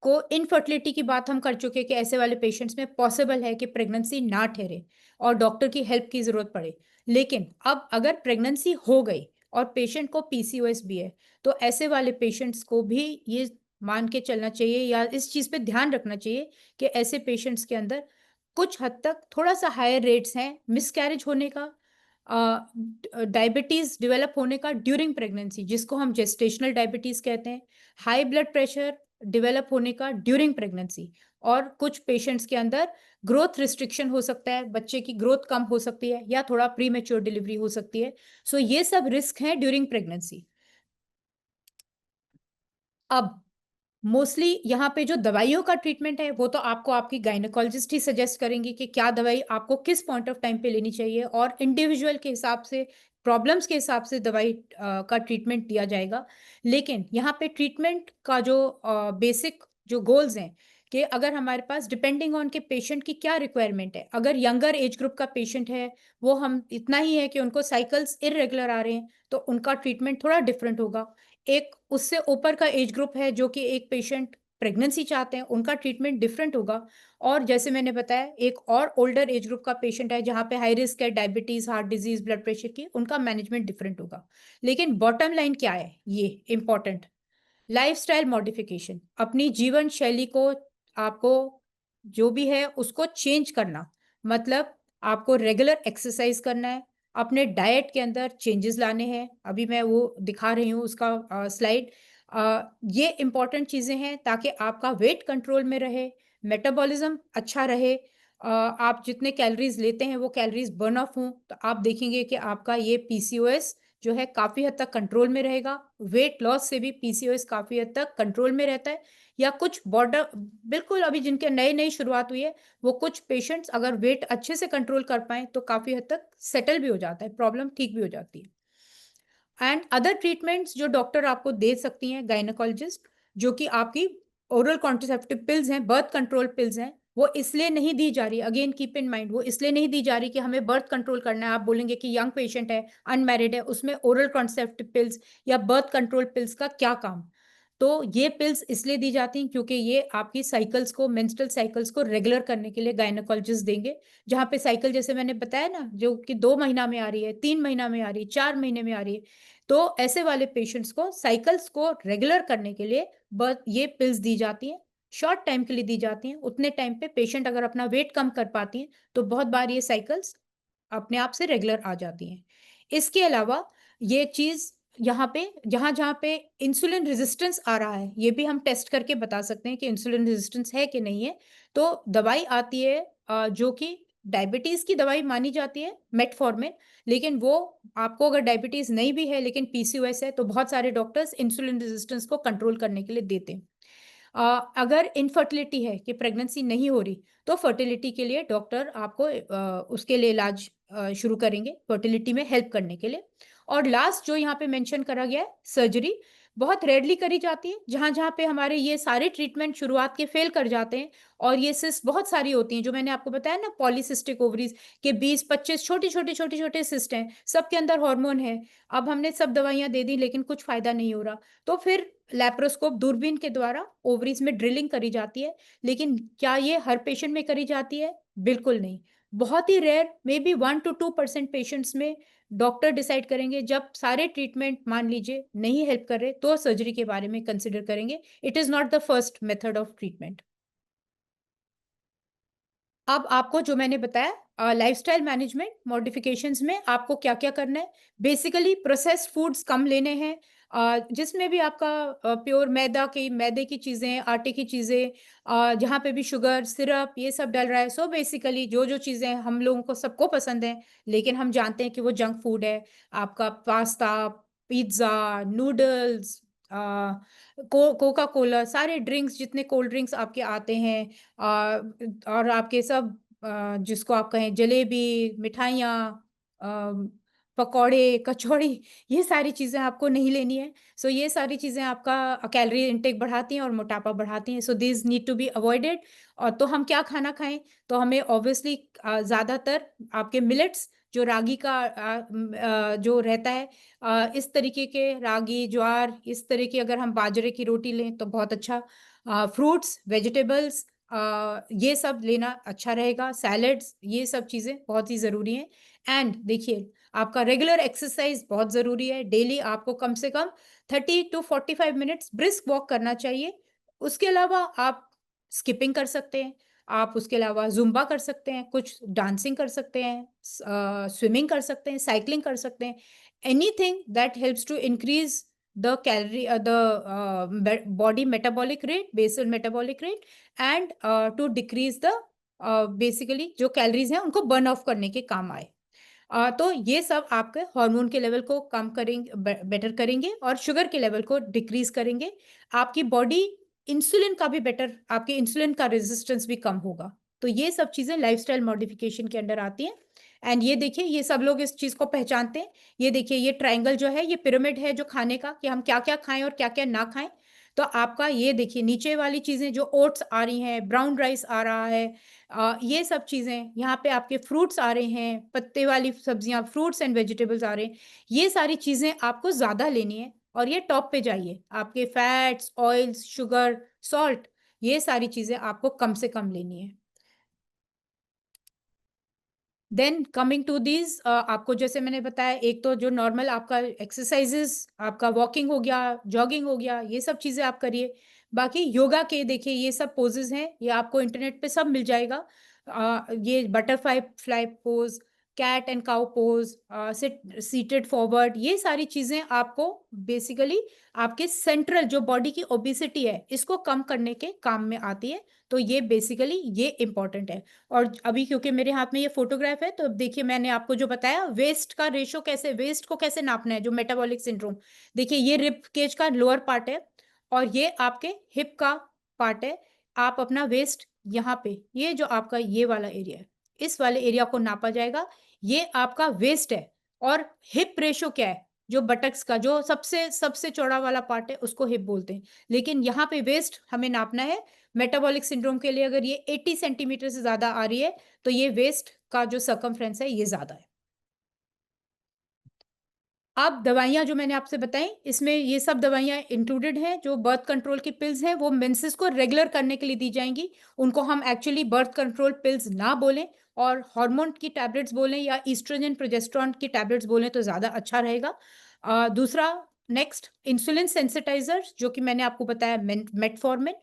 को इनफर्टिलिटी की बात हम कर चुके हैं कि ऐसे वाले पेशेंट्स में पॉसिबल है कि प्रेगनेंसी ना ठहरे और डॉक्टर की हेल्प की जरूरत पड़े। लेकिन अब अगर प्रेगनेंसी हो गई और पेशेंट को पीसीओएस भी है, तो ऐसे वाले पेशेंट्स को भी ये मान के चलना चाहिए या इस चीज पे ध्यान रखना चाहिए कि ऐसे पेशेंट्स के अंदर कुछ हद तक थोड़ा सा हायर रेट्स हैं मिसकैरेज होने का, डायबिटीज डेवलप होने का ड्यूरिंग प्रेगनेंसी, जिसको हम जेस्टेशनल डायबिटीज कहते हैं, हाई ब्लड प्रेशर डेवलप होने का ड्यूरिंग प्रेगनेंसी, और कुछ पेशेंट्स के अंदर ग्रोथ रिस्ट्रिक्शन हो सकता है, बच्चे की ग्रोथ कम हो सकती है या थोड़ा प्री मेच्योर डिलीवरी हो सकती है। सो ये सब रिस्क हैं ड्यूरिंग प्रेगनेंसी। अब मोस्टली यहाँ पे जो दवाइयों का ट्रीटमेंट है वो तो आपको आपकी गायनेकोलॉजिस्ट ही सजेस्ट करेंगे कि क्या दवाई आपको किस पॉइंट ऑफ टाइम पे लेनी चाहिए, और इंडिविजुअल के हिसाब से, प्रॉब्लम्स के हिसाब से दवाई का ट्रीटमेंट दिया जाएगा। लेकिन यहाँ पे ट्रीटमेंट का जो बेसिक जो गोल्स हैं, कि अगर हमारे पास डिपेंडिंग ऑन के पेशेंट की क्या रिक्वायरमेंट है, अगर यंगर एज ग्रुप का पेशेंट है, वो हम इतना ही है कि उनको साइकिल्स इरेगुलर आ रहे हैं, तो उनका ट्रीटमेंट थोड़ा डिफरेंट होगा। एक उससे ऊपर का एज ग्रुप है जो कि एक पेशेंट प्रेगनेंसी चाहते हैं, उनका ट्रीटमेंट डिफरेंट होगा। और जैसे मैंने बताया, एक और ओल्डर एज ग्रुप का पेशेंट है जहाँ पे हाई रिस्क है diabetes, heart disease, blood pressure की, उनका मैनेजमेंट डिफरेंट होगा। लेकिन बॉटम लाइन क्या है, ये इंपॉर्टेंट, लाइफस्टाइल मॉडिफिकेशन, अपनी जीवन शैली को आपको जो भी है उसको चेंज करना, मतलब आपको रेगुलर एक्सरसाइज करना है, अपने डाइट के अंदर चेंजेस लाने हैं। अभी मैं वो दिखा रही हूँ उसका स्लाइड। ये इंपॉर्टेंट चीज़ें हैं ताकि आपका वेट कंट्रोल में रहे, मेटाबॉलिज्म अच्छा रहे, आप जितने कैलोरीज लेते हैं वो कैलोरीज बर्न ऑफ हों, तो आप देखेंगे कि आपका ये पीसीओएस जो है काफ़ी हद तक कंट्रोल में रहेगा। वेट लॉस से भी पीसीओएस काफ़ी हद तक कंट्रोल में रहता है। या कुछ बॉर्डर, बिल्कुल अभी जिनके नई नई शुरुआत हुई है, वो कुछ पेशेंट्स अगर वेट अच्छे से कंट्रोल कर पाएँ तो काफ़ी हद तक सेटल भी हो जाता है, प्रॉब्लम ठीक भी हो जाती है। एंड अदर ट्रीटमेंट्स जो डॉक्टर आपको दे सकती हैं गायनेकोलॉजिस्ट, जो कि आपकी ओरल कॉन्ट्रासेप्टिव पिल्स हैं, बर्थ कंट्रोल पिल्स हैं, वो इसलिए नहीं दी जा रही, अगेन कीप इन माइंड, वो इसलिए नहीं दी जा रही कि हमें बर्थ कंट्रोल करना है। आप बोलेंगे कि यंग पेशेंट है, अनमैरिड है, उसमें ओरल कॉन्ट्रासेप्टिव पिल्स या बर्थ कंट्रोल पिल्स का क्या काम। तो ये पिल्स इसलिए दी जाती हैं क्योंकि ये आपकी साइकिल्स को, मेंस्ट्रुअल साइकिल्स को रेगुलर करने के लिए गायनेकोलॉजिस्ट देंगे। जहाँ पे साइकिल जैसे मैंने बताया ना, जो कि 2 महीना में आ रही है, 3 महीना में आ रही है, 4 महीने में आ रही है, तो ऐसे वाले पेशेंट्स को साइकिल्स को रेगुलर करने के लिए ये पिल्स दी जाती हैं। शॉर्ट टाइम के लिए दी जाती हैं। उतने टाइम पे पेशेंट अगर अपना वेट कम कर पाती हैं तो बहुत बार ये साइकिल्स अपने आप से रेगुलर आ जाती हैं। इसके अलावा ये चीज़ यहाँ पे, जहाँ-जहाँ पे इंसुलिन रेजिस्टेंस आ रहा है, ये भी हम टेस्ट करके बता सकते हैं कि इंसुलिन रेजिस्टेंस है कि नहीं है। तो दवाई आती है जो कि डायबिटीज़ की दवाई मानी जाती है, मेटफॉर्मिन, लेकिन वो आपको अगर डायबिटीज़ नहीं भी है लेकिन पीसीओएस है, तो बहुत सारे डॉक्टर्स इंसुलिन रेजिस्टेंस को कंट्रोल करने के लिए देते हैं। अगर इनफर्टिलिटी है कि प्रेगनेंसी नहीं हो रही, तो फर्टिलिटी के लिए डॉक्टर आपको उसके लिए इलाज शुरू करेंगे, फर्टिलिटी में हेल्प करने के लिए। और लास्ट जो यहाँ पे मेंशन करा गया है, सर्जरी बहुत रेयरली करी जाती है। जहाँ-जहाँ पे हमारे ये सारे ट्रीटमेंट शुरुआत के फेल कर जाते हैं, और ये सिस्ट बहुत सारी होती हैं, जो मैंने आपको बताया ना, पॉलीसिस्टिक ओवरीज के 20-25 छोटे-छोटे, छोटे-छोटे सिस्ट हैं, सबके अंदर हार्मोन है। अब हमने सब दवाइयाँ दे दी लेकिन कुछ फ़ायदा नहीं हो रहा, तो फिर लैप्रोस्कोप दूरबीन के द्वारा ओवरीज में ड्रिलिंग करी जाती है। लेकिन क्या ये हर पेशेंट में करी जाती है? बिल्कुल नहीं। बहुत ही rare, maybe 1 to 2% patients में डॉक्टर डिसाइड करेंगे, जब सारे ट्रीटमेंट मान लीजिए नहीं हेल्प कर रहे, तो सर्जरी के बारे में कंसिडर करेंगे। It is not the first method of treatment. अब आपको जो मैंने बताया, लाइफस्टाइल मैनेजमेंट मॉडिफिकेशंस में आपको क्या-क्या करना है। बेसिकली प्रोसेस्ड फूड्स कम लेने हैं, जिसमें भी आपका प्योर मैदे की चीज़ें, आटे की चीज़ें, जहाँ पे भी शुगर, सिरप ये सब डल रहा है। सो बेसिकली जो-जो चीज़ें हम लोगों को सबको पसंद हैं, लेकिन हम जानते हैं कि वो जंक फूड है। आपका पास्ता, पिज़्ज़ा, नूडल्स, अ, कोका कोला, सारे ड्रिंक्स, जितने कोल्ड ड्रिंक्स आपके आते हैं, और आपके सब, जिसको आप कहें जलेबी, मिठाइयाँ, पकौड़े, कचौड़ी, ये सारी चीज़ें आपको नहीं लेनी है। सो ये सारी चीज़ें आपका कैलोरी इंटेक बढ़ाती हैं और मोटापा बढ़ाती हैं। So these need to be avoided. और तो हम क्या खाना खाएँ? तो हमें ऑब्वियसली ज़्यादातर आपके मिलेट्स, जो रागी का जो रहता है, इस तरीके के रागी, ज्वार, इस तरह की अगर हम बाजरे की रोटी लें तो बहुत अच्छा। फ्रूट्स, वेजिटेबल्स, ये सब लेना अच्छा रहेगा। सैलड्स, ये सब चीज़ें बहुत ही ज़रूरी हैं। एंड देखिए, आपका रेगुलर एक्सरसाइज़ बहुत ज़रूरी है। डेली आपको कम से कम 30 टू 45 मिनट्स ब्रिस्क वॉक करना चाहिए। उसके अलावा आप स्किपिंग कर सकते हैं, आप उसके अलावा ज़ुम्बा कर सकते हैं, कुछ डांसिंग कर सकते हैं, स्विमिंग कर सकते हैं, साइक्लिंग कर सकते हैं। Anything that helps to increase the calorie, the body metabolic rate, basal metabolic rate, and to decrease the basically जो कैलोरीज हैं उनको बर्न ऑफ करने के काम आए। तो ये सब आपके हार्मोन के लेवल को कम करेंगे, बेटर करेंगे, और शुगर के लेवल को डिक्रीज करेंगे। आपकी बॉडी इंसुलिन का भी बेटर, आपके इंसुलिन का रेजिस्टेंस भी कम होगा। तो ये सब चीजें लाइफस्टाइल मॉडिफिकेशन के अंडर आती हैं। एंड ये देखिए, ये सब लोग इस चीज को पहचानते हैं। ये देखिए, ये ट्रायंगल जो है, ये पिरामिड है जो खाने का, कि हम क्या क्या खाएं और क्या क्या ना खाएं। तो आपका ये देखिए, नीचे वाली चीजें जो ओट्स आ रही हैं, ब्राउन राइस आ रहा है, ये सब चीजें, यहाँ पे आपके फ्रूट्स आ रहे हैं, पत्ते वाली सब्जियां, फ्रूट्स एंड वेजिटेबल्स आ रहे हैं। ये सारी चीजें आपको ज्यादा लेनी है, और ये टॉप पे जाइए। आपके फैट्स, ऑयल्स, शुगर, सॉल्ट, ये सारी चीजें आपको कम से कम लेनी है। देन कमिंग टू दीज, आपको जैसे मैंने बताया, एक तो जो नॉर्मल आपका एक्सरसाइजेस, आपका वॉकिंग हो गया, जॉगिंग हो गया, ये सब चीजें आप करिए। बाकी योगा के देखिए, ये सब पोजेस हैं, ये आपको इंटरनेट पे सब मिल जाएगा। ये butterfly fly pose, cat and cow pose, seated forward, ये सारी चीजें आपको बेसिकली आपके सेंट्रल जो बॉडी की ओबेसिटी है इसको कम करने के काम में आती है। तो ये बेसिकली ये इंपॉर्टेंट है। और अभी क्योंकि मेरे हाथ में ये फोटोग्राफ है, तो अब देखिए, मैंने आपको जो बताया वेस्ट का रेशो, कैसे वेस्ट को कैसे नापना है, जो मेटाबॉलिक सिंड्रोम। देखिए, ये रिब केज का लोअर पार्ट है, और ये आपके हिप का पार्ट है। आप अपना वेस्ट यहाँ पे, ये जो आपका ये वाला एरिया है, इस वाले एरिया को नापा जाएगा, ये आपका वेस्ट है। और हिप रेशो क्या है, जो बटक्स का जो सबसे सबसे चौड़ा वाला पार्ट है उसको हिप बोलते हैं। लेकिन यहाँ पे वेस्ट हमें नापना है। मेटाबॉलिक सिंड्रोम के लिए अगर ये 80 सेंटीमीटर से ज्यादा आ रही है, तो ये वेस्ट का जो सर्कमफ्रेंस है ये ज्यादा है। अब दवाइयां जो मैंने आपसे बताई, इसमें ये सब दवाइयां इंक्लूडेड हैं। जो बर्थ कंट्रोल की पिल्स हैं, वो मेंसेस को रेगुलर करने के लिए दी जाएंगी। उनको हम एक्चुअली बर्थ कंट्रोल पिल्स ना बोलें, और हार्मोन की टैबलेट्स बोलें, या ईस्ट्रोजन प्रोजेस्टेरोन की टैबलेट्स बोलें तो ज्यादा अच्छा रहेगा। दूसरा, नेक्स्ट, इंसुलिन सेंसिटाइजर्स, जो कि मैंने आपको बताया, मेटफॉर्मिन।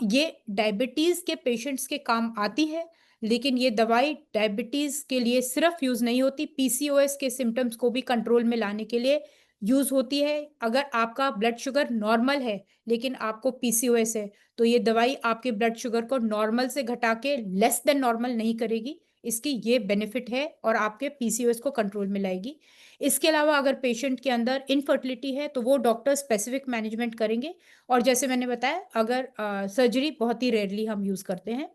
ये डायबिटीज के पेशेंट्स के काम आती है, लेकिन ये दवाई डायबिटीज के लिए सिर्फ यूज नहीं होती, पीसीओएस के सिम्टम्स को भी कंट्रोल में लाने के लिए यूज होती है। अगर आपका ब्लड शुगर नॉर्मल है लेकिन आपको पीसीओएस है, तो ये दवाई आपके ब्लड शुगर को नॉर्मल से घटा के लेस देन नॉर्मल नहीं करेगी। इसकी ये बेनिफिट है, और आपके पीसीओएस को कंट्रोल में लाएगी। इसके अलावा अगर पेशेंट के अंदर इनफर्टिलिटी है, तो वो डॉक्टर स्पेसिफिक मैनेजमेंट करेंगे। और जैसे मैंने बताया, अगर सर्जरी बहुत ही रेयरली हम यूज करते हैं।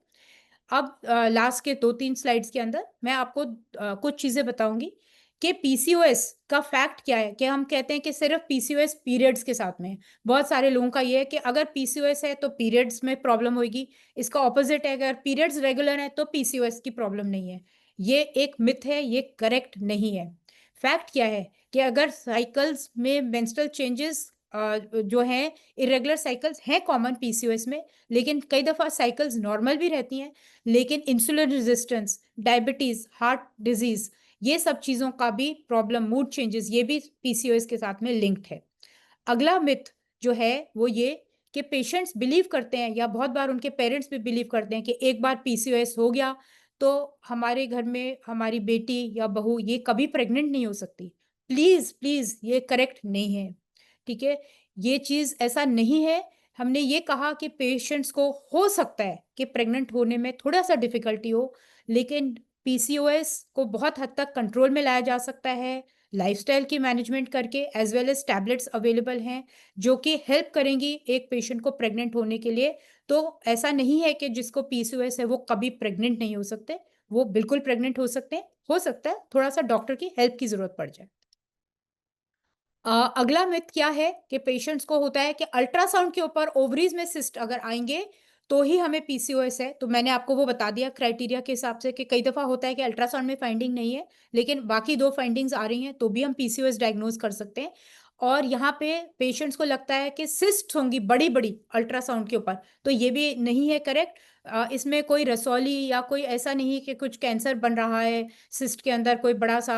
अब लास्ट के 2-3 स्लाइड्स के अंदर मैं आपको कुछ चीजें बताऊंगी कि पीसीओएस का फैक्ट क्या है। कि हम कहते हैं कि सिर्फ पीसीओएस पीरियड्स के साथ में है। बहुत सारे लोगों का ये है कि अगर पीसीओएस है तो पीरियड्स में प्रॉब्लम होगी। इसका ऑपोजिट है, अगर पीरियड्स रेगुलर है तो पीसीओएस की प्रॉब्लम नहीं है। ये एक मिथ है, ये करेक्ट नहीं है। फैक्ट क्या है कि अगर साइकिल्स में मेंस्ट्रुअल चेंजेस जो है, इरेगुलर साइकिल्स हैं कॉमन पीसीओएस में, लेकिन कई दफा साइकिल्स नॉर्मल भी रहती हैं। लेकिन insulin resistance, diabetes, heart disease, ये सब चीजों का भी प्रॉब्लम, मूड चेंजेस, ये भी पीसीओएस के साथ में लिंक्ड है। अगला मिथ जो है वो ये कि पेशेंट्स बिलीव करते हैं, या बहुत बार उनके पेरेंट्स भी बिलीव करते हैं, कि एक बार पीसीओएस हो गया तो हमारे घर में हमारी बेटी या बहू ये कभी प्रेग्नेंट नहीं हो सकती। प्लीज प्लीज, ये करेक्ट नहीं है। ठीक है, ये चीज ऐसा नहीं है। हमने ये कहा कि पेशेंट्स को हो सकता है कि प्रेग्नेंट होने में थोड़ा सा डिफिकल्टी हो, लेकिन पीसीओएस को बहुत हद तक कंट्रोल में लाया जा सकता है लाइफस्टाइल की मैनेजमेंट करके। As well as tablets available हैं जो कि हेल्प करेंगी एक पेशेंट को प्रेग्नेंट होने के लिए। तो ऐसा नहीं है कि जिसको पीसीओएस है वो कभी प्रेग्नेंट नहीं हो सकते, वो बिल्कुल प्रेग्नेंट हो सकते हैं। हो सकता है थोड़ा सा डॉक्टर की हेल्प की जरूरत पड़ जाए। अगला मिथ क्या है कि पेशेंट्स को होता है कि अल्ट्रासाउंड के ऊपर ओवरीज में सिस्ट अगर आएंगे तो ही हमें पीसीओएस है। तो मैंने आपको वो बता दिया क्राइटेरिया के हिसाब से, कि कई दफा होता है कि अल्ट्रासाउंड में फाइंडिंग नहीं है, लेकिन बाकी 2 फाइंडिंग्स आ रही हैं, तो भी हम पीसीओएस डायग्नोज कर सकते हैं। और यहाँ पे पेशेंट्स को लगता है कि सिस्ट होंगी बड़ी बड़ी अल्ट्रासाउंड के ऊपर, तो ये भी नहीं है करेक्ट। इसमें कोई रसौली या कोई ऐसा नहीं कि कुछ कैंसर बन रहा है सिस्ट के अंदर, कोई बड़ा सा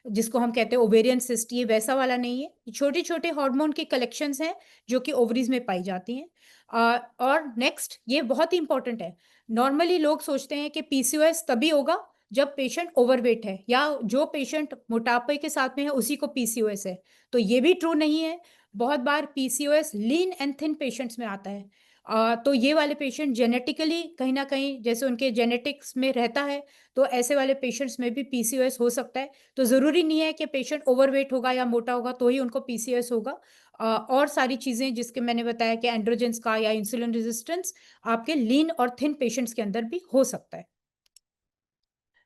जिसको हम कहते हैं ओवेरियन सिस्ट, ये वैसा वाला नहीं है। छोटे छोटे हार्मोन के कलेक्शंस हैं जो कि ओवरीज में पाई जाती हैं। और नेक्स्ट, ये बहुत ही इंपॉर्टेंट है। नॉर्मली लोग सोचते हैं कि पीसीओएस तभी होगा जब पेशेंट ओवरवेट है या जो पेशेंट मोटापे के साथ में है उसी को पीसीओएस है। तो ये भी ट्रू नहीं है। बहुत बार PCOS lean and thin patients में आता है। तो ये वाले पेशेंट जेनेटिकली कहीं ना कहीं जैसे उनके जेनेटिक्स में रहता है, तो ऐसे वाले पेशेंट्स में भी पीसीओएस हो सकता है। तो ज़रूरी नहीं है कि पेशेंट ओवरवेट होगा या मोटा होगा तो ही उनको पीसीओएस होगा। और सारी चीज़ें जिसके मैंने बताया कि एंड्रोजेंस का या इंसुलिन रेजिस्टेंस आपके लीन और थिन पेशेंट्स के अंदर भी हो सकता है।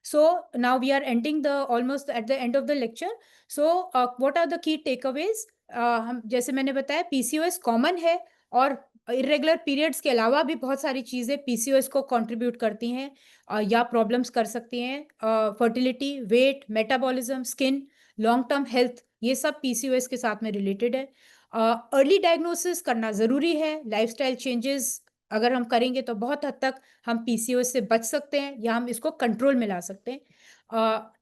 So now we are ending the almost at the end of the lecture. So what are the key takeaways? हम जैसे मैंने बताया पीसीओएस कॉमन है और इरेगुलर पीरियड्स के अलावा भी बहुत सारी चीज़ें पीसीओएस को कंट्रीब्यूट करती हैं या प्रॉब्लम्स कर सकती हैं। Fertility, weight, metabolism, skin, long term health, ये सब पीसीओएस के साथ में रिलेटेड है। अर्ली डायग्नोसिस करना ज़रूरी है। लाइफस्टाइल चेंजेस अगर हम करेंगे तो बहुत हद तक हम पीसीओएस से बच सकते हैं या हम इसको कंट्रोल में ला सकते हैं।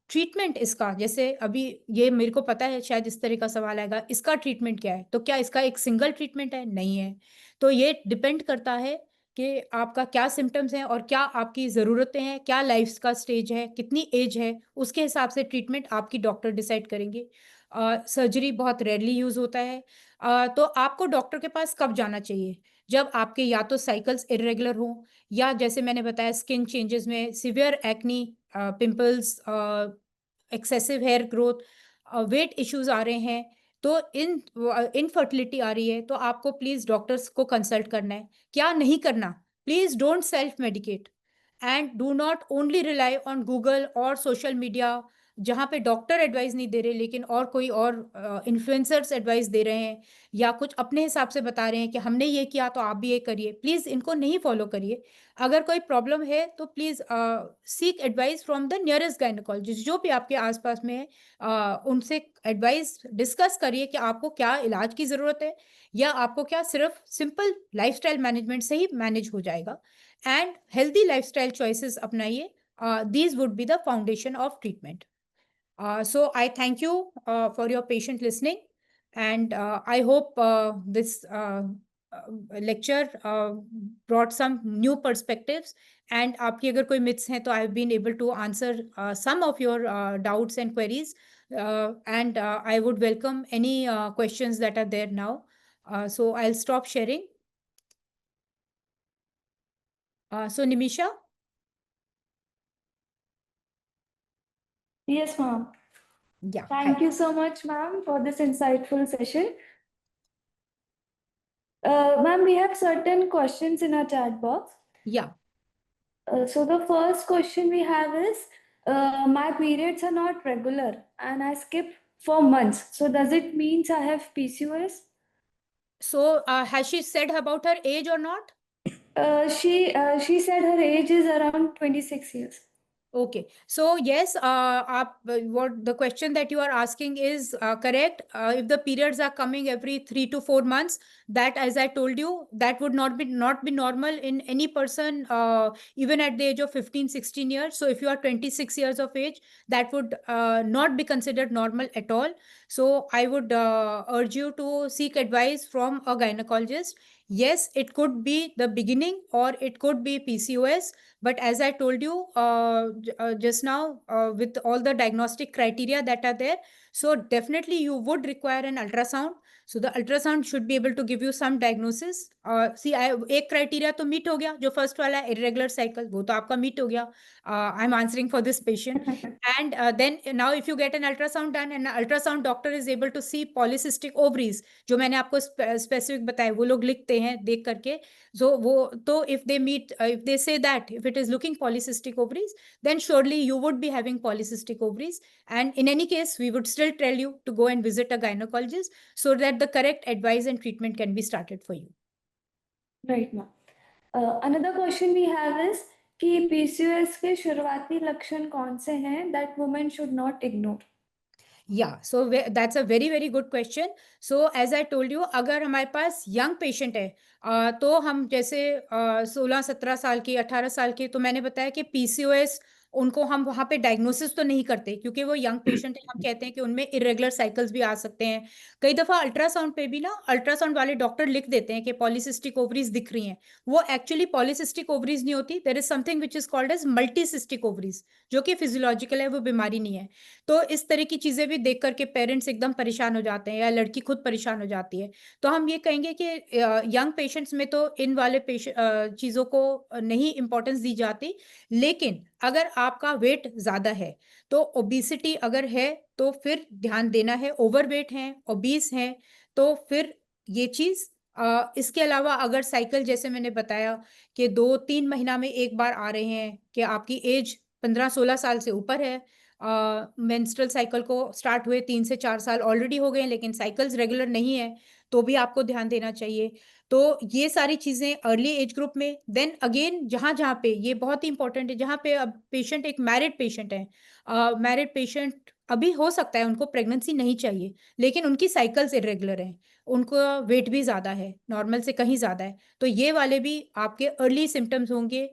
ट्रीटमेंट इसका, जैसे अभी ये मेरे को पता है शायद इस तरह का सवाल आएगा, इसका ट्रीटमेंट क्या है? तो क्या इसका एक सिंगल ट्रीटमेंट है? नहीं है। तो ये डिपेंड करता है कि आपका क्या सिम्टम्स हैं और क्या आपकी ज़रूरतें हैं, क्या लाइफ का स्टेज है, कितनी एज है, उसके हिसाब से ट्रीटमेंट आपकी डॉक्टर डिसाइड करेंगे। सर्जरी बहुत रेयरली यूज़ होता है। तो आपको डॉक्टर के पास कब जाना चाहिए? जब आपके या तो साइकिल्स इर्रेगुलर हों या जैसे मैंने बताया स्किन चेंजेस में severe acne, pimples, excessive hair growth, weight issues आ रहे हैं, तो इनफर्टिलिटी आ रही है, तो आपको प्लीज डॉक्टर्स को कंसल्ट करना है। क्या नहीं करना? Please don't self medicate and do not only rely on Google और सोशल मीडिया, जहाँ पे डॉक्टर एडवाइस नहीं दे रहे लेकिन और कोई और इन्फ्लुएंसर्स एडवाइस दे रहे हैं या कुछ अपने हिसाब से बता रहे हैं कि हमने ये किया तो आप भी ये करिए। प्लीज़ इनको नहीं फॉलो करिए। अगर कोई प्रॉब्लम है तो please seek advice from the nearest gynaecologist जो भी आपके आसपास में है। उनसे एडवाइस डिस्कस करिए कि आपको क्या इलाज की ज़रूरत है या आपको क्या सिर्फ सिंपल लाइफस्टाइल मैनेजमेंट से ही मैनेज हो जाएगा। एंड हेल्दी लाइफस्टाइल चॉइसेस अपनाइए। These would be the foundation of treatment. So I thank you for your patient listening, and I hope this lecture brought some new perspectives. And आपकी अगर कोई myths हैं तो I've been able to answer some of your doubts and queries. And I would welcome any questions that are there now. So I'll stop sharing. So Nimisha? Yes, ma'am. Yeah. Thank Hi. you so much, ma'am, for this insightful session. Ma'am, we have certain questions in our chat box. Yeah. So the first question we have is, my periods are not regular and I skip for months. So does it means I have PCOS? So has she said about her age or not? She said her age is around 26 years. Okay. So yes, what the question that you are asking is correct. If the periods are coming every 3 to 4 months, that, as I told you, that would not be normal in any person, even at the age of 15, 16 years. So if you are 26 years of age, that would not be considered normal at all. So I would urge you to seek advice from a gynecologist. Yes, it could be the beginning or it could be PCOS. But as I told you just now, with all the diagnostic criteria that are there, so definitely you would require an ultrasound. So the ultrasound should be able to give you some diagnosis. See, एक criteria तो meet हो गया, जो first वाला irregular cycle, वो तो आपका meet हो गया. I'm answering for this patient. And then now if you get an ultrasound done and an ultrasound doctor is able to see polycystic ovaries, जो मैंने आपको specific बताया, वो लोग लिखते हैं देख करके. So if they meet, if they say that if it is looking polycystic ovaries, then surely you would be having polycystic ovaries. And in any case, we would still tell you to go and visit a gynecologist so that the correct advice and treatment can be started for you. Right, ma'am. Another question we have is कि PCOS के शुरुआती लक्षण कौन से हैं that women should not ignore? Yeah, so that's a very very good question. So as I told you, अगर हमारे पास young patient है तो हम जैसे 16-17 साल की, 18 साल की, तो मैंने बताया कि PCOS उनको हम वहाँ पे डायग्नोसिस तो नहीं करते क्योंकि वो यंग पेशेंट है, हम कहते हैं कि उनमें इरेगुलर साइकिल्स भी आ सकते हैं। कई दफा अल्ट्रासाउंड पे भी ना अल्ट्रासाउंड वाले डॉक्टर लिख देते हैं कि पॉलीसिस्टिक ओवरीज दिख रही हैं, वो एक्चुअली पॉलीसिस्टिक ओवरीज नहीं होती, there is something which is called as multicystic ovaries, जो कि फिजियोलॉजिकल है, वो बीमारी नहीं है। तो इस तरह की चीजें भी देख करके पेरेंट्स एकदम परेशान हो जाते हैं या लड़की खुद परेशान हो जाती है। तो हम ये कहेंगे कि यंग पेशेंट्स में तो इन वाले चीजों को नहीं इंपॉर्टेंस दी जाती, लेकिन अगर आपका वेट ज्यादा है, तो ओबिसिटी अगर है तो फिर ध्यान देना है, ओवरवेट है, ओबीस है तो फिर ये चीज। इसके अलावा अगर साइकिल जैसे मैंने बताया कि 2-3 महीना में एक बार आ रहे हैं, कि आपकी एज 15-16 साल से ऊपर है, मेंस्ट्रुअल साइकिल को स्टार्ट हुए 3 से 4 साल ऑलरेडी हो गए हैं, लेकिन साइकिल्स रेगुलर नहीं है, तो भी आपको ध्यान देना चाहिए। तो ये सारी चीजें अर्ली एज ग्रुप में। देन अगेन जहां जहां पे ये बहुत ही इंपॉर्टेंट है, जहां पे अब पेशेंट एक मैरिड पेशेंट है, मैरिड पेशेंट अभी हो सकता है उनको प्रेगनेंसी नहीं चाहिए, लेकिन उनकी साइकिल्स इरेगुलर हैं, उनको वेट भी ज्यादा है, नॉर्मल से कहीं ज्यादा है, तो ये वाले भी आपके अर्ली सिम्टम्स होंगे।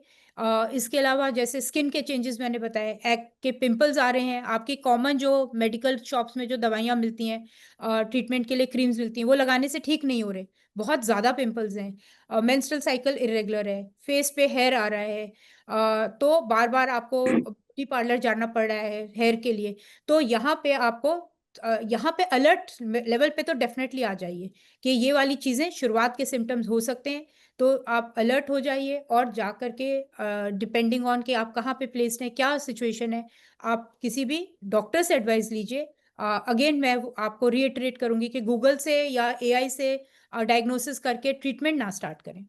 इसके अलावा जैसे स्किन के चेंजेस मैंने बताया, एक् के पिंपल्स आ रहे हैं, आपकी कॉमन जो मेडिकल शॉप्स में जो दवाइयाँ मिलती हैं, ट्रीटमेंट के लिए क्रीम्स मिलती हैं, वो लगाने से ठीक नहीं हो रहे, बहुत ज़्यादा पिंपल्स हैं, मेंस्ट्रुअल साइकिल इरेगुलर है, फेस पे हेयर आ रहा है, तो बार बार आपको ब्यूटी पार्लर जाना पड़ रहा है हेयर के लिए, तो यहाँ पे आपको यहाँ पे अलर्ट लेवल पे तो डेफिनेटली आ जाइए कि ये वाली चीज़ें शुरुआत के सिम्टम्स हो सकते हैं, तो आप अलर्ट हो जाइए और जा करके डिपेंडिंग ऑन कि आप कहाँ पे प्लेस्ड हैं, क्या सिचुएशन है, आप किसी भी डॉक्टर से एडवाइस लीजिए। अगेन मैं आपको रीइटरेट करूंगी कि गूगल से या एआई से डायग्नोसिस करके ट्रीटमेंट ना स्टार्ट करें।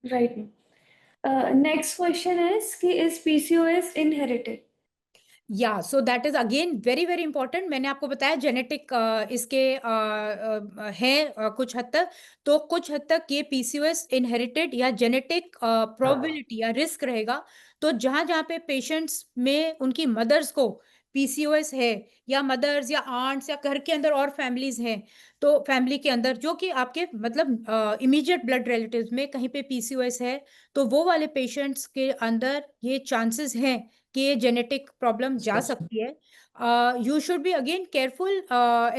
Right. Next question is PCOS inherited? या so that is again very very important. मैंने आपको बताया जेनेटिक इसके है कुछ हद तक, तो कुछ हद तक ये पीसीओएस इनहेरिटेड या जेनेटिक प्रोबेबिलिटी या रिस्क रहेगा। तो जहां जहां पे पेशेंट्स में उनकी मदर्स को पीसीओएस है, या मदर्स या आंट्स या घर के अंदर और फैमिलीज हैं, तो फैमिली के अंदर जो कि आपके मतलब इमीडिएट ब्लड रिलेटिव्स में कहीं पे पीसीओएस है, तो वो वाले पेशेंट्स के अंदर ये चांसेस हैं कि ये जेनेटिक प्रॉब्लम जा सकती है। You should be again careful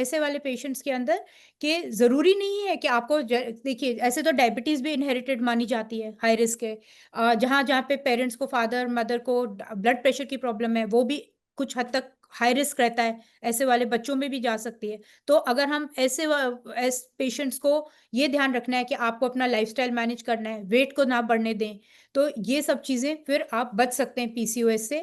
ऐसे वाले पेशेंट्स के अंदर, कि ज़रूरी नहीं है कि आपको देखिए ऐसे तो डायबिटीज़ भी इनहेरिटेड मानी जाती है, हाई रिस्क है। जहाँ जहाँ पे पेरेंट्स को, फादर मदर को ब्लड प्रेशर की प्रॉब्लम है, वो भी कुछ हद तक हाई रिस्क रहता है, ऐसे वाले बच्चों में भी जा सकती है। तो अगर हम ऐसे पेशेंट्स को ये ध्यान रखना है कि आपको अपना लाइफस्टाइल मैनेज करना है, वेट को ना बढ़ने दें, तो ये सब चीज़ें फिर आप बच सकते हैं पीसीओएस से।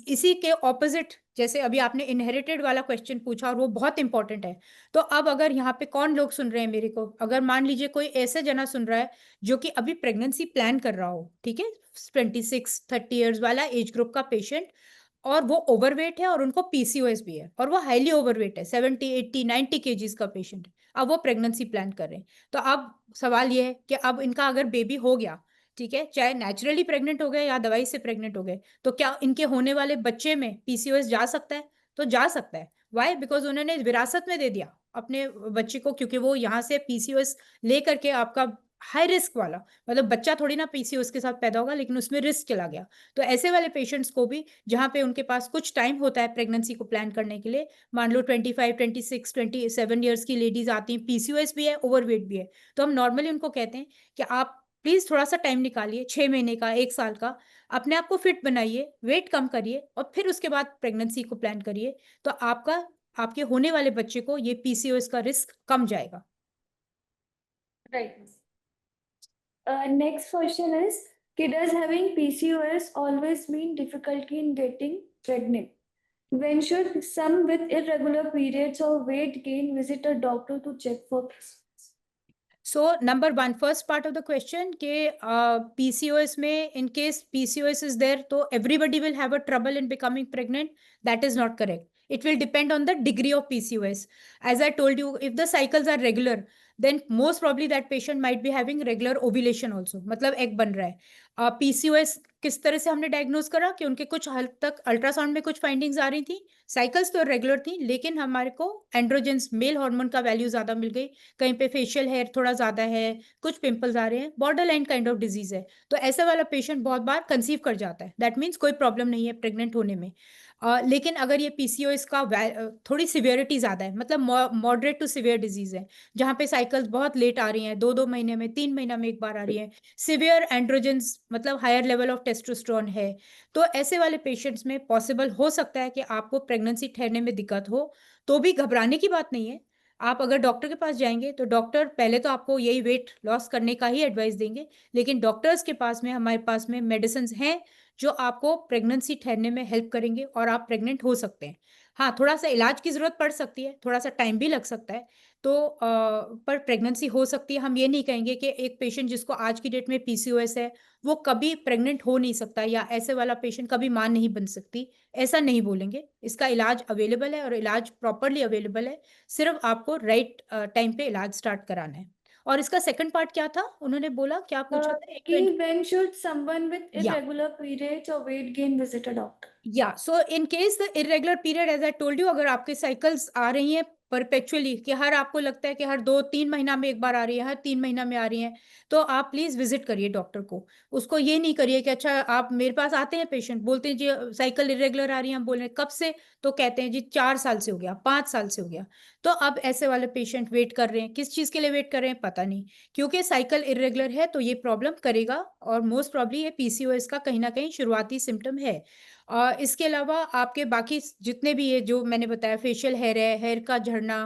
इसी के ऑपोजिट, जैसे अभी आपने इनहेरिटेड वाला क्वेश्चन पूछा और वो बहुत इंपॉर्टेंट है, तो अब अगर यहाँ पे कौन लोग सुन रहे हैं मेरे को, अगर मान लीजिए कोई ऐसे जना सुन रहा है जो कि अभी प्रेगनेंसी प्लान कर रहा हो, ठीक है, 26-30 ईयर्स वाला एज ग्रुप का पेशेंट, और वो ओवरवेट है और उनको पीसीओएस भी है, और वो हाईली ओवरवेट है, 70-80-90 केजीज का पेशेंट है, अब वो प्रेगनेंसी प्लान कर रहे हैं, तो अब सवाल ये है कि अब इनका अगर बेबी हो गया, ठीक है, चाहे नेचुरली प्रेग्नेंट हो गए या दवाई से प्रेग्नेंट हो गए, तो क्या इनके होने वाले बच्चे में पीसीओएस जा सकता है? तो जा सकता है। वाई? बिकॉज उन्होंने विरासत में दे दिया अपने बच्चे को, क्योंकि वो यहाँ से पीसीओएस लेकर के आपका हाई रिस्क वाला, मतलब बच्चा थोड़ी ना पीसीओएस के साथ पैदा होगा, लेकिन उसमें रिस्क चला गया। तो ऐसे वाले पेशेंट्स को भी, जहाँ पे उनके पास कुछ टाइम होता है प्रेगनेंसी को प्लान करने के लिए, मान लो 25-26-27 ईयर्स की लेडीज आती हैं, पीसीओएस भी है, ओवरवेट भी है, तो हम नॉर्मली उनको कहते हैं कि आप प्लीज थोड़ा सा टाइम निकालिए, 6 महीने का, 1 साल का, अपने आप को फिट बनाइए, वेट कम करिए, और फिर उसके बाद प्रेगनेंसी को प्लान करिए, तो आपके होने वाले बच्चे को ये पीसीओएस का रिस्क कम जाएगा। Right. Next question is, does having PCOS always mean difficulty in getting pregnant? When should some with irregular periods or weight gain visit a doctor to check for PCOS? So number 1, first part of the question के PCOS में, in case PCOS is there, तो everybody will have a trouble in becoming pregnant, that is not correct. It will depend on the degree of PCOS. As I told you, if the cycles are regular, then most probably that patient might be having regular ovulation also, मतलब egg बन रहा है। PCOS किस तरह से हमने diagnose करा कि उनके कुछ हद तक अल्ट्रासाउंड में कुछ फाइंडिंग्स आ रही थी, साइकिल्स तो रेगुलर थी, लेकिन हमारे को एंड्रोजेंस मेल हार्मोन का वैल्यू ज्यादा मिल गई, कहीं पे फेशियल हेयर थोड़ा ज्यादा है, कुछ पिंपल्स आ रहे हैं, border line kind of disease है। तो ऐसा वाला पेशेंट बहुत बार कंसीव कर जाता है, दैट मीन्स कोई प्रॉब्लम नहीं है प्रेग्नेंट होने में। लेकिन अगर ये पीसीओएस का थोड़ी सिवियरिटी ज्यादा है, मतलब मॉडरेट टू सिवियर डिजीज है, जहाँ पे साइकिल्स बहुत लेट आ रही हैं, 2-2 महीने में, 3 महीना में एक बार आ रही है, सिवियर एंड्रोजेंस मतलब हायर लेवल ऑफ टेस्टोस्टेरोन है, तो ऐसे वाले पेशेंट्स में पॉसिबल हो सकता है कि आपको प्रेगनेंसी ठहरने में दिक्कत हो। तो भी घबराने की बात नहीं है। आप अगर डॉक्टर के पास जाएंगे तो डॉक्टर पहले तो आपको यही वेट लॉस करने का ही एडवाइस देंगे, लेकिन डॉक्टर्स के पास में, हमारे पास में मेडिसिन हैं जो आपको प्रेगनेंसी ठहरने में हेल्प करेंगे और आप प्रेग्नेंट हो सकते हैं। हाँ, थोड़ा सा इलाज की जरूरत पड़ सकती है, थोड़ा सा टाइम भी लग सकता है, तो पर प्रेगनेंसी हो सकती है। हम ये नहीं कहेंगे कि एक पेशेंट जिसको आज की डेट में पीसीओएस है वो कभी प्रेग्नेंट हो नहीं सकता, या ऐसे वाला पेशेंट कभी मां नहीं बन सकती, ऐसा नहीं बोलेंगे। इसका इलाज अवेलेबल है और इलाज प्रॉपरली अवेलेबल है, सिर्फ आपको राइट टाइम पे इलाज स्टार्ट कराना है। और इसका सेकंड पार्ट क्या था, उन्होंने बोला, क्या पूछा था? कि when should someone with या irregular periods or weight gain visit a doctor? या so in case the irregular period, as I told you, अगर आपके साइकिल्स आ रही हैं परपेचुअली, कि हर आपको लगता है कि हर 2-3 महीना में एक बार आ रही है, हर 3 महीना में आ रही है, तो आप प्लीज विजिट करिए डॉक्टर को। उसको ये नहीं करिए कि अच्छा, आप मेरे पास आते हैं पेशेंट, बोलते हैं जी साइकिल इरेगुलर आ रही है, हम बोल रहे हैं कब से, तो कहते हैं जी 4 साल से हो गया, 5 साल से हो गया। तो अब ऐसे वाले पेशेंट वेट कर रहे हैं, किस चीज के लिए वेट कर रहे हैं पता नहीं, क्योंकि साइकिल इरेगुलर है तो ये प्रॉब्लम करेगा, और मोस्ट प्रॉब्ली ये पीसीओएस का कहीं ना कहीं शुरुआती सिम्टम है। इसके अलावा आपके बाकी जितने भी ये जो मैंने बताया, फेशियल हेयर है, हेयर का झड़ना,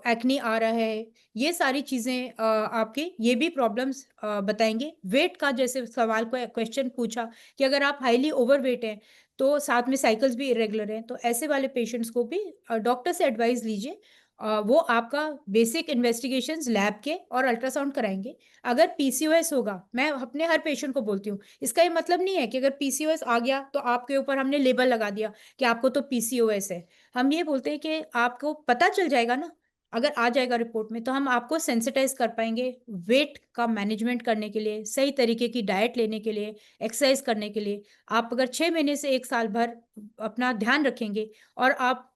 एक्नी आ रहा है, ये सारी चीजें आपके ये भी प्रॉब्लम्स बताएंगे। वेट का जैसे सवाल को क्वेश्चन पूछा कि अगर आप हाईली ओवरवेट हैं तो साथ में साइकिल्स भी इरेगुलर हैं, तो ऐसे वाले पेशेंट्स को भी डॉक्टर से एडवाइस लीजिए। वो आपका बेसिक इन्वेस्टिगेशंस लैब के और अल्ट्रासाउंड कराएंगे। अगर पीसीओएस होगा, मैं अपने हर पेशेंट को बोलती हूँ, इसका ये मतलब नहीं है कि अगर पीसीओएस आ गया तो आपके ऊपर हमने लेबल लगा दिया कि आपको तो पीसीओएस है। हम ये बोलते हैं कि आपको पता चल जाएगा ना, अगर आ जाएगा रिपोर्ट में, तो हम आपको सेंसिटाइज कर पाएंगे वेट का मैनेजमेंट करने के लिए, सही तरीके की डाइट लेने के लिए, एक्सरसाइज करने के लिए। आप अगर 6 महीने से 1 साल भर अपना ध्यान रखेंगे और आप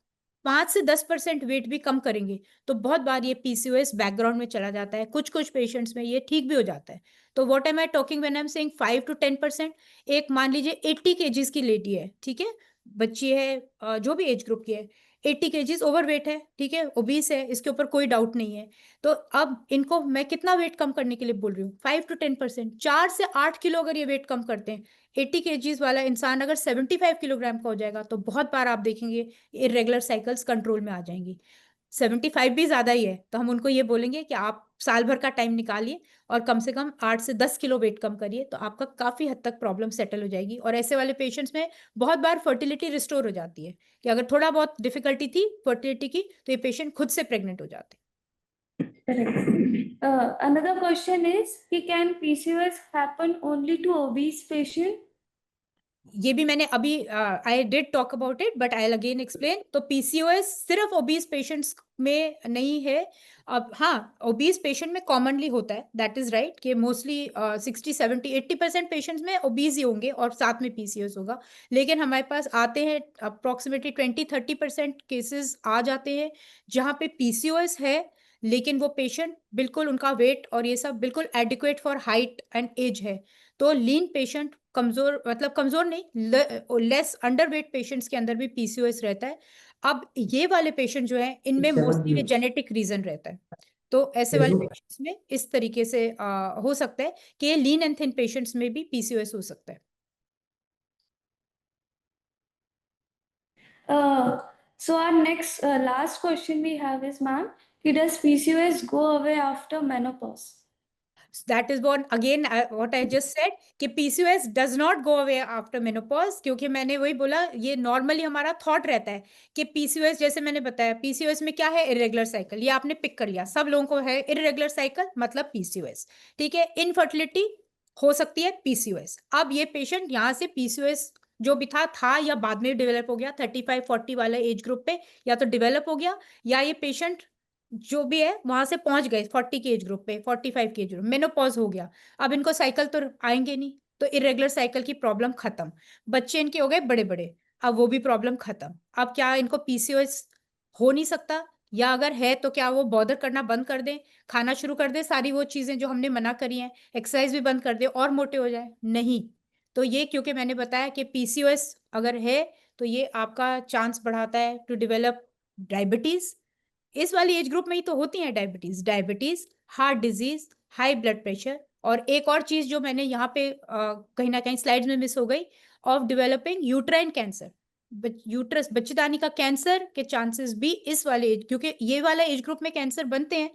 5 से 10% वेट भी कम करेंगे, तो बहुत बार ये पीसीओएस बैकग्राउंड में चला जाता है, कुछ कुछ पेशेंट्स में ये ठीक भी हो जाता है। तो what am I talking when I am saying 5 to 10%? एक मान लीजिए 80 केजीज की लेडी है, ठीक है, बच्ची है, जो भी एज ग्रुप की है, 80 केजीज ओवरवेट है, ठीक है, ओबीस है, इसके ऊपर कोई डाउट नहीं है। तो अब इनको मैं कितना वेट कम करने के लिए बोल रही हूँ? 5 to 10%, 4 से 8 किलो अगर ये वेट कम करते हैं, 80 केजीज वाला इंसान अगर 75 किलोग्राम का हो जाएगा, तो बहुत बार आप देखेंगे इरेगुलर साइकिल्स कंट्रोल में आ जाएंगी। 75 भी ज्यादा ही है, तो हम उनको ये बोलेंगे कि आप साल भर का टाइम निकालिए और कम से कम 8 से 10 किलो वेट कम करिए, तो आपका काफी हद तक प्रॉब्लम सेटल हो जाएगी। और ऐसे वाले पेशेंट्स में बहुत बार फर्टिलिटी रिस्टोर हो जाती है, कि अगर थोड़ा बहुत डिफिकल्टी थी फर्टिलिटी की, तो ये पेशेंट खुद से प्रेग्नेंट हो जाते हैं। Correct. Another question is, can PCOS happen only to obese patient? ये भी मैंने अभी I did talk about it, but I again explain. तो पीसीओएस सिर्फ ओबीस पेशेंट्स में नहीं है। अब हाँ, ओबीस पेशेंट में कॉमनली होता है, दैट इज राइट, कि मोस्टली 60-70-80% पेशेंट्स में ओबीस ही होंगे और साथ में पीसीओएस होगा। लेकिन हमारे पास आते हैं अप्रोक्सीमेटली 20-30% केसेस आ जाते हैं जहाँ पे पीसीओएस है, लेकिन वो पेशेंट बिल्कुल, उनका वेट और ये सब बिल्कुल adequate for height and age है। तो लीन पेशेंट, कमजोर मतलब कमजोर नहीं, लेस अंडरवेट पेशेंट्स के अंदर भी पीसीओएस रहता है। अब ये वाले पेशेंट जो है, इनमें मोस्टली जेनेटिक रीजन रहता है। तो ऐसे वाले पेशेंट्स में इस तरीके से हो सकता है कि लीन एंड थिन पेशेंट्स में भी पीसीओएस हो सकता है। So our next last question we have is, ma'am, does PCOS go away after menopause? That is what again what I just said, कि PCOS does not go away after menopause, क्योंकि मैंने वही बोला, ये normally हमारा thought रहता है कि PCOS, जैसे मैंने बताया, PCOS में क्या है, इरेगुलर साइकिल, ये आपने पिक कर लिया, सब लोगों को है इरेगुलर साइकिल मतलब PCOS, ठीक है। इनफर्टिलिटी हो सकती है PCOS। अब ये पेशेंट यहाँ से PCOS जो भी था या बाद में डेवलप हो गया, 35-40 वाला एज ग्रुप पे, या तो डेवलप हो गया, या ये पेशेंट जो भी है वहां से पहुंच गए 40 के एज ग्रुप पे, 45 के एज ग्रुप, मेनोपॉज हो गया, अब इनको साइकिल तो आएंगे नहीं, तो इरेगुलर साइकिल की प्रॉब्लम खत्म। बच्चे इनके हो गए बड़े बड़े, अब वो भी प्रॉब्लम खत्म। अब क्या इनको पीसीओएस हो नहीं सकता, या अगर है तो क्या वो बॉदर करना बंद कर दें, खाना शुरू कर दें सारी वो चीजें जो हमने मना करी हैं, एक्सरसाइज भी बंद कर दे और मोटे हो जाए? नहीं। तो ये क्योंकि मैंने बताया कि पीसीओएस अगर है तो ये आपका चांस बढ़ाता है टू डेवलप डायबिटीज। इस वाली एज ग्रुप में ही तो होती है diabetes, heart disease, high blood pressure, और एक और चीज जो मैंने यहाँ पे कहीं ना कहीं स्लाइड्स में मिस हो गई, of developing uterine cancer, uterus बच्चेदानी का कैंसर के चांसेस भी इस वाले एज, क्योंकि ये वाला एज ग्रुप में कैंसर बनते हैं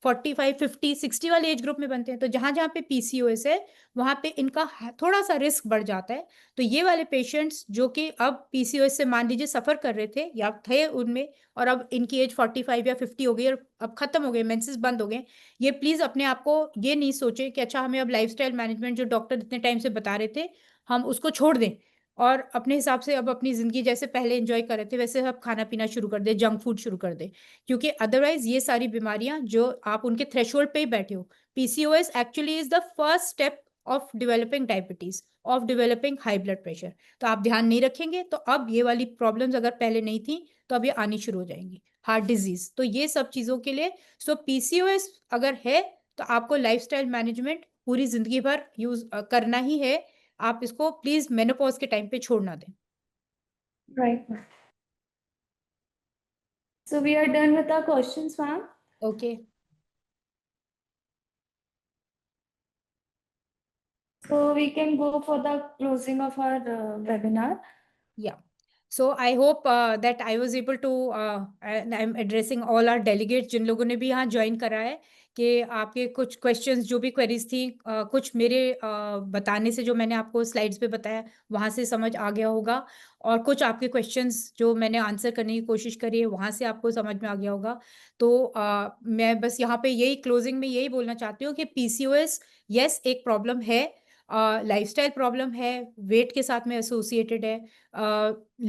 45, 50, 60 वाले एज ग्रुप में बनते हैं, तो जहां जहां पे पीसीओएस है वहां पे इनका थोड़ा सा रिस्क बढ़ जाता है। तो ये वाले पेशेंट्स जो कि अब पीसीओएस से मान लीजिए सफर कर रहे थे या थे उनमें, और अब इनकी एज 45 या 50 हो गई और अब खत्म हो गए, मेंसेस बंद हो गए, ये प्लीज अपने आप को ये नहीं सोचे कि अच्छा हमें अब लाइफस्टाइल मैनेजमेंट जो डॉक्टर इतने टाइम से बता रहे थे हम उसको छोड़ दें और अपने हिसाब से अब अपनी जिंदगी जैसे पहले एंजॉय कर रहे थे वैसे अब खाना पीना शुरू कर दे, जंक फूड शुरू कर दे, क्योंकि अदरवाइज ये सारी बीमारियां जो आप उनके थ्रेशोल्ड पे ही बैठे हो, PCOS actually is the first step of developing diabetes, of developing high blood pressure. तो आप ध्यान नहीं रखेंगे तो अब ये वाली प्रॉब्लम्स अगर पहले नहीं थी तो अब ये आनी शुरू हो जाएंगी, हार्ट डिजीज, तो ये सब चीजों के लिए सो पीसीओएस अगर है तो आपको लाइफस्टाइल मैनेजमेंट पूरी जिंदगी भर यूज करना ही है। आप इसको प्लीज मेनोपॉज के टाइम पे छोड़ ना दें। Right, ma'am. So we are done with our questions, ma'am. Okay, So we can go for the closing of our webinar. yeah. So I hope that I was able to and I'm addressing all our delegates जिन लोगों ने भी यहाँ join करा है, कि आपके कुछ questions जो भी क्वेरीज थी कुछ मेरे बताने से जो मैंने आपको स्लाइड्स पे बताया वहाँ से समझ आ गया होगा, और कुछ आपके क्वेश्चंस जो मैंने आंसर करने की कोशिश करी है वहाँ से आपको समझ में आ गया होगा। तो मैं बस यहाँ पे यही क्लोजिंग में यही बोलना चाहती हूँ कि पीसीओएस यस एक प्रॉब्लम है, लाइफस्टाइल प्रॉब्लम है, वेट के साथ में एसोसिएटेड है,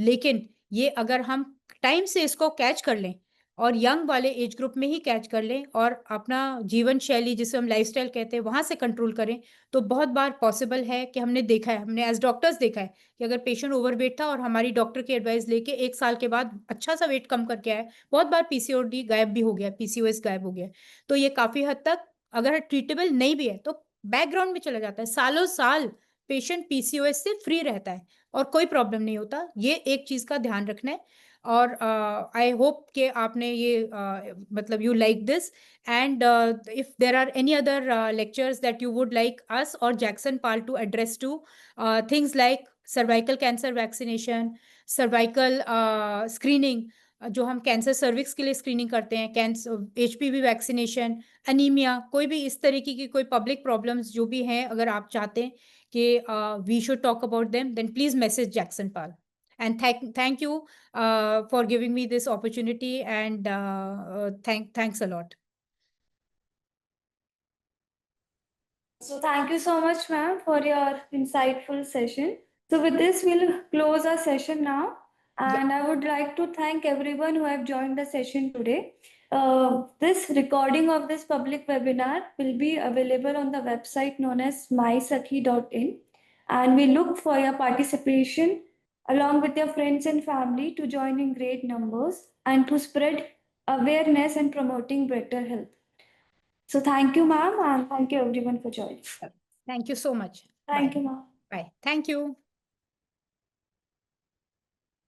लेकिन ये अगर हम टाइम से इसको कैच कर लें और यंग वाले एज ग्रुप में ही कैच कर लें और अपना जीवन शैली जिसे हम लाइफस्टाइल कहते हैं वहां से कंट्रोल करें, तो बहुत बार पॉसिबल है कि हमने देखा है, हमने एज डॉक्टर्स देखा है कि अगर पेशेंट ओवरवेट था और हमारी डॉक्टर की एडवाइस लेके 1 साल के बाद अच्छा सा वेट कम करके आया, बहुत बार पीसीओडी गायब भी हो गया, पीसीओएस गायब हो गया। तो ये काफी हद तक अगर ट्रीटेबल नहीं भी है तो बैकग्राउंड में चला जाता है, सालों साल पेशेंट पीसीओएस से फ्री रहता है और कोई प्रॉब्लम नहीं होता। ये एक चीज का ध्यान रखना है। और आई होप कि आपने ये मतलब you like this, and if there are any other lectures that you would like us or Jackson Pal to address to, things like cervical cancer vaccination, cervical screening, जो हम कैंसर सर्विक्स के लिए screening करते हैं, cancer HPV vaccination, anaemia, कोई भी इस तरीके की कोई पब्लिक प्रॉब्लम्स जो भी हैं, अगर आप चाहते हैं कि we should talk about them, then please message Jackson Pal. And thank you for giving me this opportunity, and thanks a lot. So thank you so much, ma'am, for your insightful session. So with this, we'll close our session now. And I would like to thank everyone who have joined the session today. This recording of this public webinar will be available on the website known as mysakhi.in. And we look for your participation along with your friends and family to join in great numbers and to spread awareness and promoting better health. So thank you, ma'am, and thank you everyone for joining. Thank you so much. Thank Bye. you, ma'am. Bye. Thank you.